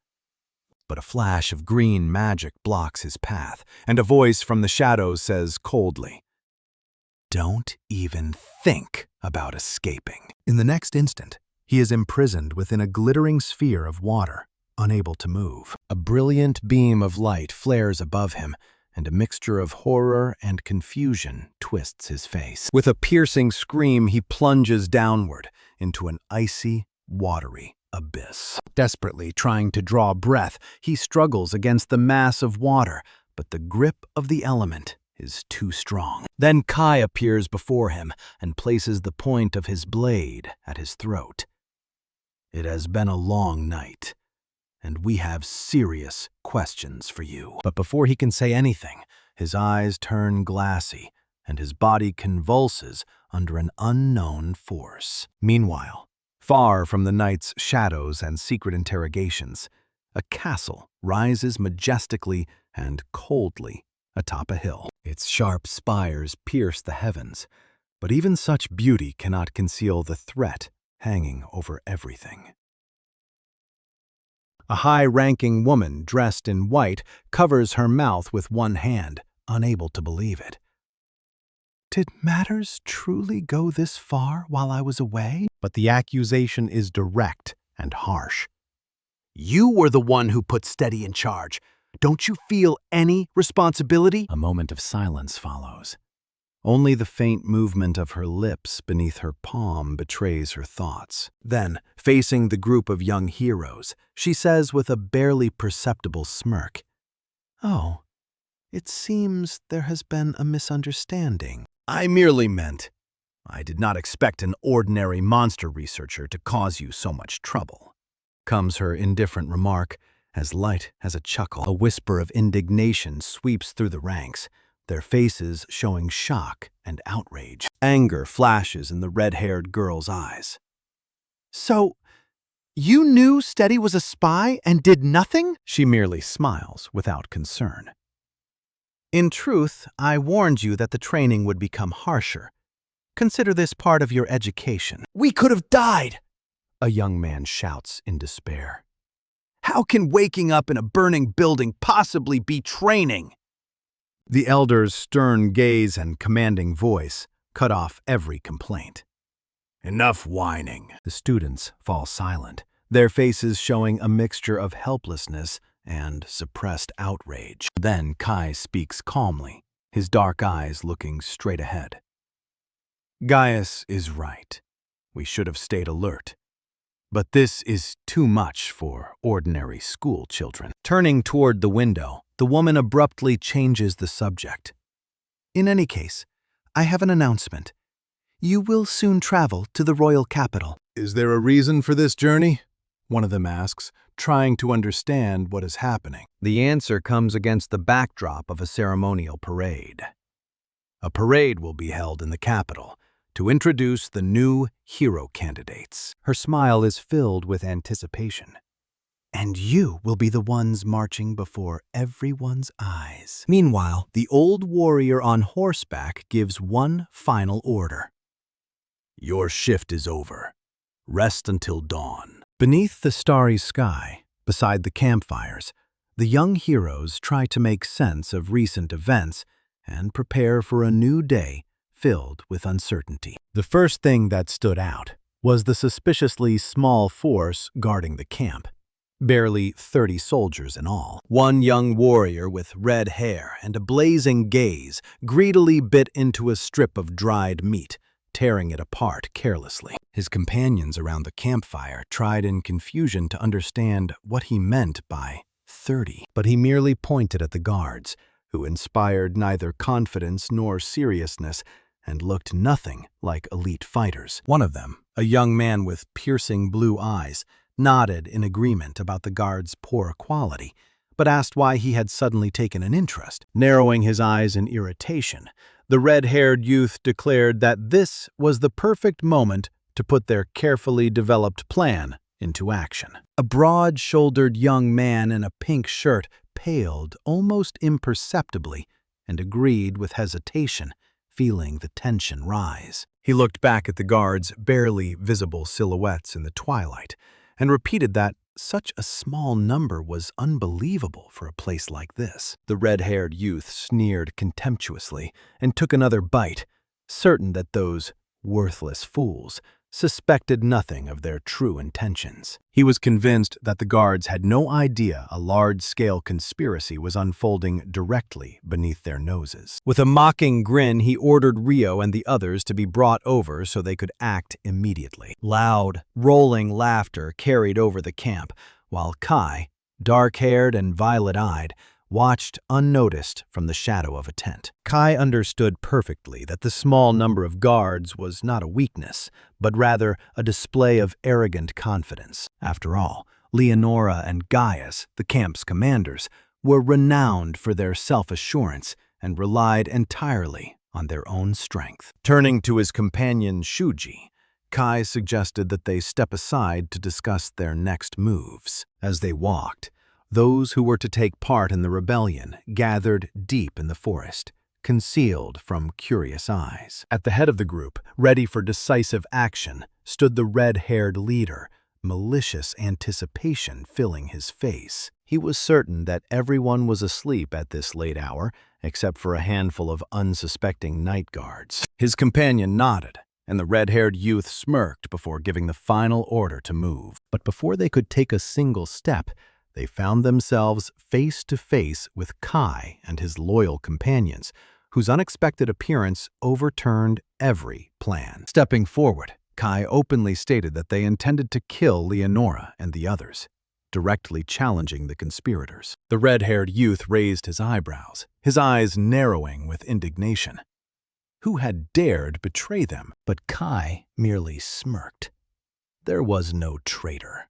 But a flash of green magic blocks his path, and a voice from the shadows says coldly, "Don't even think about escaping." In the next instant, he is imprisoned within a glittering sphere of water, unable to move. A brilliant beam of light flares above him, and a mixture of horror and confusion twists his face. With a piercing scream, he plunges downward into an icy, watery abyss. Desperately trying to draw breath, he struggles against the mass of water, but the grip of the element is too strong. Then Kai appears before him and places the point of his blade at his throat. "It has been a long night, and we have serious questions for you." But before he can say anything, his eyes turn glassy and his body convulses under an unknown force. Meanwhile, far from the night's shadows and secret interrogations, a castle rises majestically and coldly atop a hill. Its sharp spires pierce the heavens, but even such beauty cannot conceal the threat hanging over everything. A high-ranking woman dressed in white covers her mouth with one hand, unable to believe it. "Did matters truly go this far while I was away?" But the accusation is direct and harsh. "You were the one who put Steady in charge. Don't you feel any responsibility?" A moment of silence follows. Only the faint movement of her lips beneath her palm betrays her thoughts. Then, facing the group of young heroes, she says with a barely perceptible smirk, "Oh, it seems there has been a misunderstanding. I merely meant, I did not expect an ordinary monster researcher to cause you so much trouble," comes her indifferent remark, as light as a chuckle. A whisper of indignation sweeps through the ranks, their faces showing shock and outrage. Anger flashes in the red-haired girl's eyes. So, you knew Steady was a spy and did nothing? She merely smiles without concern. In truth, I warned you that the training would become harsher. Consider this part of your education. We could have died! A young man shouts in despair. How can waking up in a burning building possibly be training? The elder's stern gaze and commanding voice cut off every complaint. Enough whining. The students fall silent, their faces showing a mixture of helplessness and suppressed outrage. Then Kai speaks calmly, his dark eyes looking straight ahead. Gaius is right. We should have stayed alert. But this is too much for ordinary school children. Turning toward the window, the woman abruptly changes the subject. In any case, I have an announcement. You will soon travel to the royal capital. Is there a reason for this journey? One of them asks, trying to understand what is happening. The answer comes against the backdrop of a ceremonial parade. A parade will be held in the capital to introduce the new hero candidates. Her smile is filled with anticipation. And you will be the ones marching before everyone's eyes. Meanwhile, the old warrior on horseback gives one final order. Your shift is over. Rest until dawn. Beneath the starry sky, beside the campfires, the young heroes try to make sense of recent events and prepare for a new day filled with uncertainty. The first thing that stood out was the suspiciously small force guarding the camp. Barely 30 soldiers in all. One young warrior with red hair and a blazing gaze greedily bit into a strip of dried meat, tearing it apart carelessly. His companions around the campfire tried in confusion to understand what he meant by 30, but he merely pointed at the guards, who inspired neither confidence nor seriousness and looked nothing like elite fighters. One of them, a young man with piercing blue eyes, nodded in agreement about the guard's poor quality, but asked why he had suddenly taken an interest. Narrowing his eyes in irritation, the red-haired youth declared that this was the perfect moment to put their carefully developed plan into action. A broad-shouldered young man in a pink shirt paled almost imperceptibly and agreed with hesitation, feeling the tension rise. He looked back at the guards' barely visible silhouettes in the twilight and repeated that such a small number was unbelievable for a place like this. The red-haired youth sneered contemptuously and took another bite, certain that those worthless fools suspected nothing of their true intentions. He was convinced that the guards had no idea a large-scale conspiracy was unfolding directly beneath their noses. With a mocking grin, he ordered Rio and the others to be brought over so they could act immediately. Loud, rolling laughter carried over the camp, while Kai, dark-haired and violet-eyed, watched unnoticed from the shadow of a tent. Kai understood perfectly that the small number of guards was not a weakness, but rather a display of arrogant confidence. After all, Leonora and Gaius, the camp's commanders, were renowned for their self-assurance and relied entirely on their own strength. Turning to his companion Shuji, Kai suggested that they step aside to discuss their next moves. As they walked, those who were to take part in the rebellion gathered deep in the forest, concealed from curious eyes. At the head of the group, ready for decisive action, stood the red-haired leader, malicious anticipation filling his face. He was certain that everyone was asleep at this late hour, except for a handful of unsuspecting night guards. His companion nodded, and the red-haired youth smirked before giving the final order to move. But before they could take a single step, they found themselves face to face with Kai and his loyal companions, whose unexpected appearance overturned every plan. Stepping forward, Kai openly stated that they intended to kill Leonora and the others, directly challenging the conspirators. The red-haired youth raised his eyebrows, his eyes narrowing with indignation. Who had dared betray them? But Kai merely smirked. There was no traitor.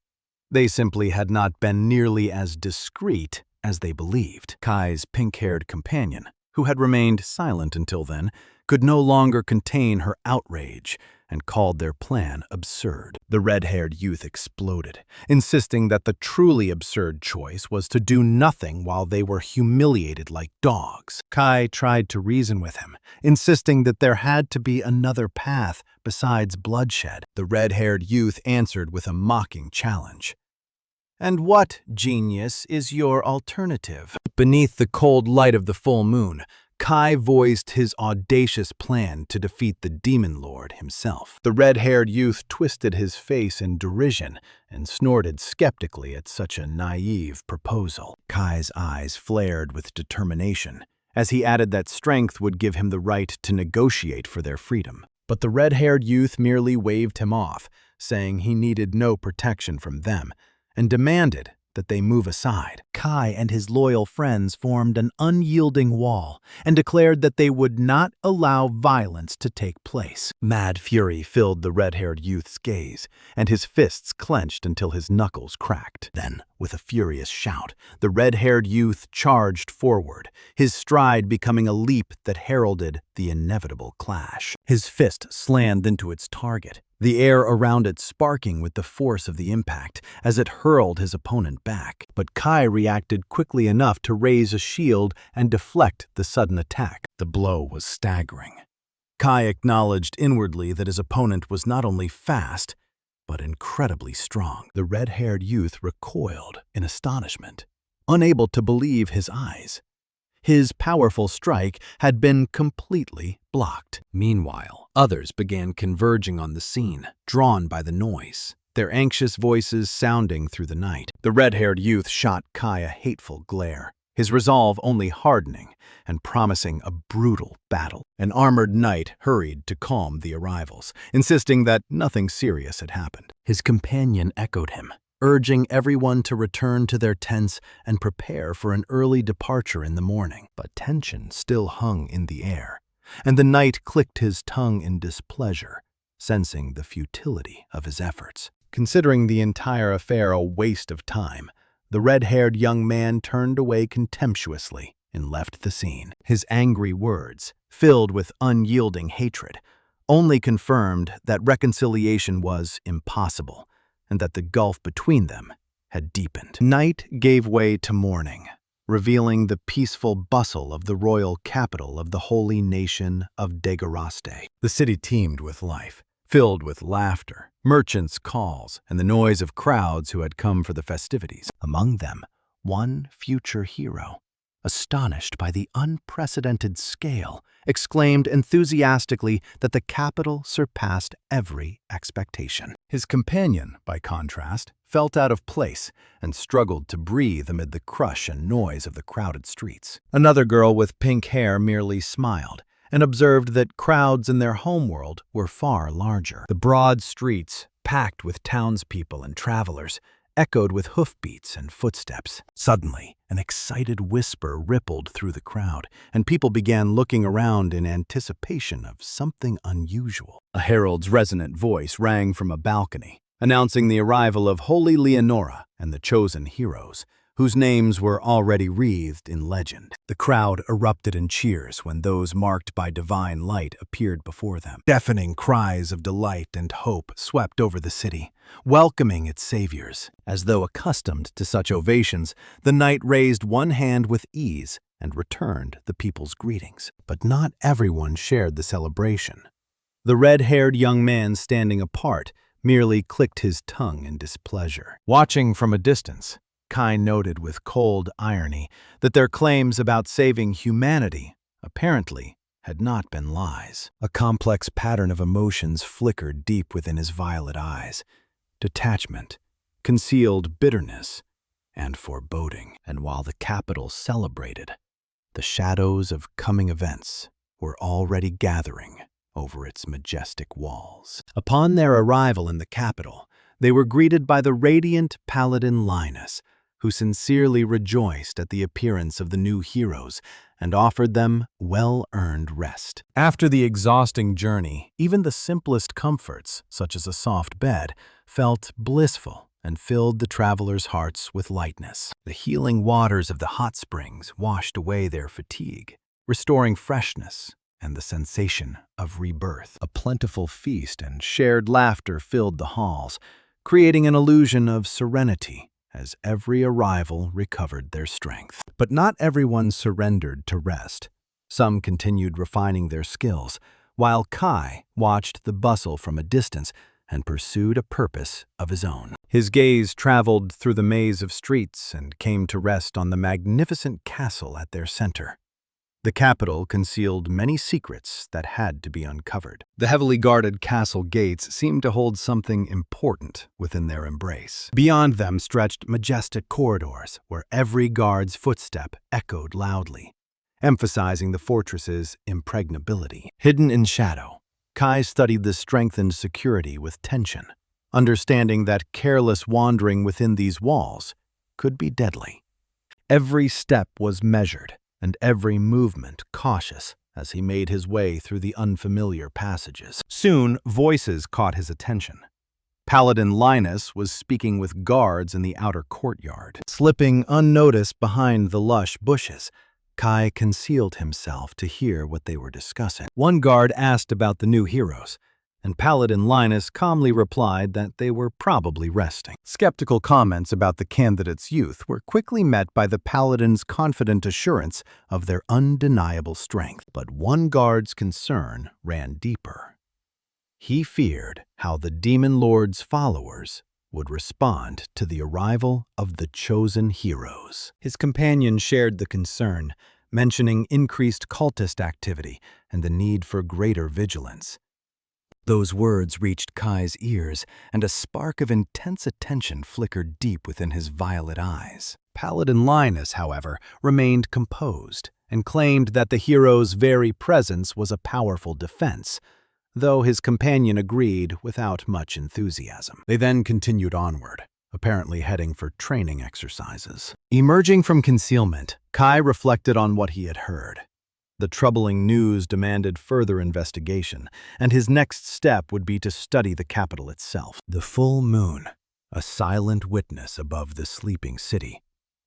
They simply had not been nearly as discreet as they believed. Kai's pink-haired companion, who had remained silent until then, could no longer contain her outrage and called their plan absurd. The red-haired youth exploded, insisting that the truly absurd choice was to do nothing while they were humiliated like dogs. Kai tried to reason with him, insisting that there had to be another path besides bloodshed. The red-haired youth answered with a mocking challenge. "And what, genius, is your alternative?" Beneath the cold light of the full moon, Kai voiced his audacious plan to defeat the Demon Lord himself. The red-haired youth twisted his face in derision and snorted skeptically at such a naive proposal. Kai's eyes flared with determination, as he added that strength would give him the right to negotiate for their freedom. But the red-haired youth merely waved him off, saying he needed no protection from them, and demanded that they move aside. Kai and his loyal friends formed an unyielding wall and declared that they would not allow violence to take place. Mad fury filled the red-haired youth's gaze, and his fists clenched until his knuckles cracked. Then, with a furious shout, the red-haired youth charged forward, his stride becoming a leap that heralded the inevitable clash. His fist slammed into its target, the air around it sparking with the force of the impact as it hurled his opponent back. But Kai reacted quickly enough to raise a shield and deflect the sudden attack. The blow was staggering. Kai acknowledged inwardly that his opponent was not only fast, but incredibly strong. The red-haired youth recoiled in astonishment, unable to believe his eyes. His powerful strike had been completely blocked. Meanwhile, others began converging on the scene, drawn by the noise, their anxious voices sounding through the night. The red-haired youth shot Kai a hateful glare, his resolve only hardening and promising a brutal battle. An armored knight hurried to calm the arrivals, insisting that nothing serious had happened. His companion echoed him, urging everyone to return to their tents and prepare for an early departure in the morning. But tension still hung in the air, and the knight clicked his tongue in displeasure, sensing the futility of his efforts. Considering the entire affair a waste of time, the red-haired young man turned away contemptuously and left the scene. His angry words, filled with unyielding hatred, only confirmed that reconciliation was impossible, and that the gulf between them had deepened. Night gave way to morning, revealing the peaceful bustle of the royal capital of the holy nation of Dagaraste. The city teemed with life, filled with laughter, merchants' calls, and the noise of crowds who had come for the festivities. Among them, one future hero, astonished by the unprecedented scale, exclaimed enthusiastically that the capital surpassed every expectation. His companion, by contrast, felt out of place and struggled to breathe amid the crush and noise of the crowded streets. Another girl with pink hair merely smiled and observed that crowds in their homeworld were far larger. The broad streets, packed with townspeople and travelers, echoed with hoofbeats and footsteps. Suddenly, an excited whisper rippled through the crowd, and people began looking around in anticipation of something unusual. A herald's resonant voice rang from a balcony, announcing the arrival of Holy Leonora and the chosen heroes, whose names were already wreathed in legend. The crowd erupted in cheers when those marked by divine light appeared before them. Deafening cries of delight and hope swept over the city, welcoming its saviors. As though accustomed to such ovations, the knight raised one hand with ease and returned the people's greetings. But not everyone shared the celebration. The red-haired young man standing apart merely clicked his tongue in displeasure. Watching from a distance, Kai noted with cold irony that their claims about saving humanity apparently had not been lies. A complex pattern of emotions flickered deep within his violet eyes: detachment, concealed bitterness, and foreboding. And while the capital celebrated, the shadows of coming events were already gathering over its majestic walls. Upon their arrival in the capital, they were greeted by the radiant paladin Linus, who sincerely rejoiced at the appearance of the new heroes and offered them well-earned rest. After the exhausting journey, even the simplest comforts, such as a soft bed, felt blissful and filled the travelers' hearts with lightness. The healing waters of the hot springs washed away their fatigue, restoring freshness and the sensation of rebirth. A plentiful feast and shared laughter filled the halls, creating an illusion of serenity as every arrival recovered their strength. But not everyone surrendered to rest. Some continued refining their skills, while Kai watched the bustle from a distance and pursued a purpose of his own. His gaze traveled through the maze of streets and came to rest on the magnificent castle at their center. The capital concealed many secrets that had to be uncovered. The heavily guarded castle gates seemed to hold something important within their embrace. Beyond them stretched majestic corridors where every guard's footstep echoed loudly, emphasizing the fortress's impregnability. Hidden in shadow, Kai studied the strengthened security with tension, understanding that careless wandering within these walls could be deadly. Every step was measured, and every movement cautious as he made his way through the unfamiliar passages. Soon, voices caught his attention. Paladin Linus was speaking with guards in the outer courtyard. Slipping unnoticed behind the lush bushes, Kai concealed himself to hear what they were discussing. One guard asked about the new heroes, and Paladin Linus calmly replied that they were probably resting. Skeptical comments about the candidates' youth were quickly met by the Paladin's confident assurance of their undeniable strength. But one guard's concern ran deeper. He feared how the Demon Lord's followers would respond to the arrival of the chosen heroes. His companion shared the concern, mentioning increased cultist activity and the need for greater vigilance. Those words reached Kai's ears, and a spark of intense attention flickered deep within his violet eyes. Paladin Linus, however, remained composed and claimed that the hero's very presence was a powerful defense, though his companion agreed without much enthusiasm. They then continued onward, apparently heading for training exercises. Emerging from concealment, Kai reflected on what he had heard. The troubling news demanded further investigation, and his next step would be to study the capital itself. The full moon, a silent witness above the sleeping city,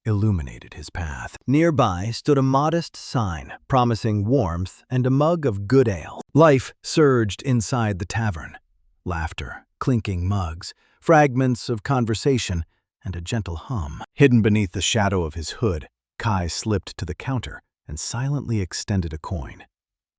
illuminated his path. Nearby stood a modest sign promising warmth and a mug of good ale. Life surged inside the tavern. Laughter, clinking mugs, fragments of conversation, and a gentle hum. Hidden beneath the shadow of his hood, Kai slipped to the counter and silently extended a coin.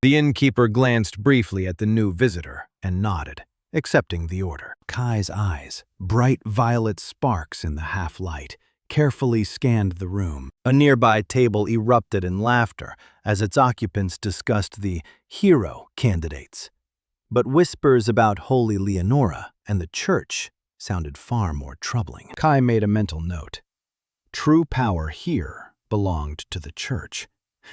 The innkeeper glanced briefly at the new visitor and nodded, accepting the order. Kai's eyes, bright violet sparks in the half-light, carefully scanned the room. A nearby table erupted in laughter as its occupants discussed the hero candidates. But whispers about Holy Leonora and the church sounded far more troubling. Kai made a mental note. True power here belonged to the church,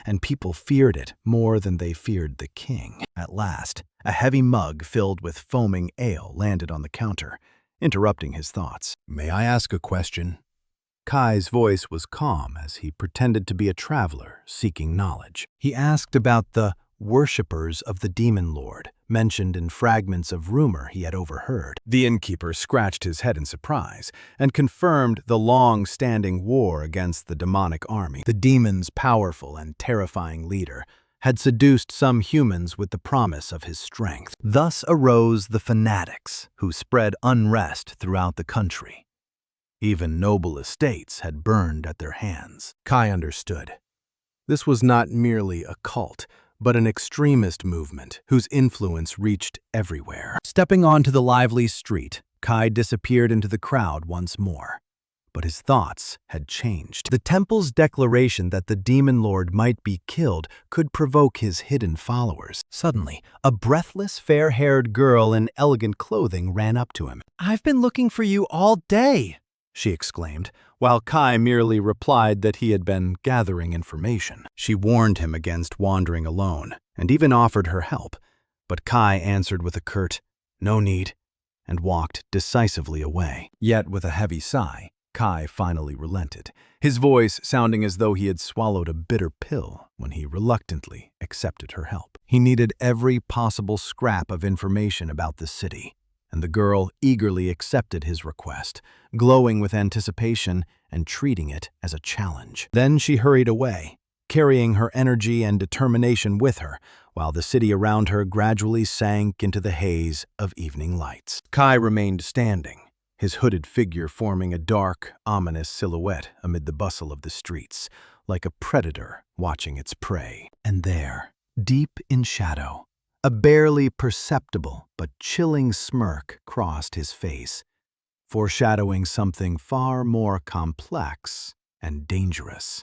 and people feared it more than they feared the king. At last, a heavy mug filled with foaming ale landed on the counter, interrupting his thoughts. "May I ask a question?" Kai's voice was calm as he pretended to be a traveler seeking knowledge. He asked about the worshippers of the Demon Lord, mentioned in fragments of rumor he had overheard. The innkeeper scratched his head in surprise and confirmed the long-standing war against the demonic army. The demon's powerful and terrifying leader had seduced some humans with the promise of his strength. Thus arose the fanatics who spread unrest throughout the country. Even noble estates had burned at their hands. Kai understood. This was not merely a cult, but an extremist movement whose influence reached everywhere. Stepping onto the lively street, Kai disappeared into the crowd once more. But his thoughts had changed. The temple's declaration that the Demon Lord might be killed could provoke his hidden followers. Suddenly, a breathless, fair-haired girl in elegant clothing ran up to him. "I've been looking for you all day," she exclaimed, while Kai merely replied that he had been gathering information. She warned him against wandering alone, and even offered her help, but Kai answered with a curt, "No need," and walked decisively away. Yet with a heavy sigh, Kai finally relented, his voice sounding as though he had swallowed a bitter pill when he reluctantly accepted her help. He needed every possible scrap of information about the city, and the girl eagerly accepted his request, glowing with anticipation and treating it as a challenge. Then she hurried away, carrying her energy and determination with her, while the city around her gradually sank into the haze of evening lights. Kai remained standing, his hooded figure forming a dark, ominous silhouette amid the bustle of the streets, like a predator watching its prey. And there, deep in shadow, a barely perceptible but chilling smirk crossed his face, foreshadowing something far more complex and dangerous.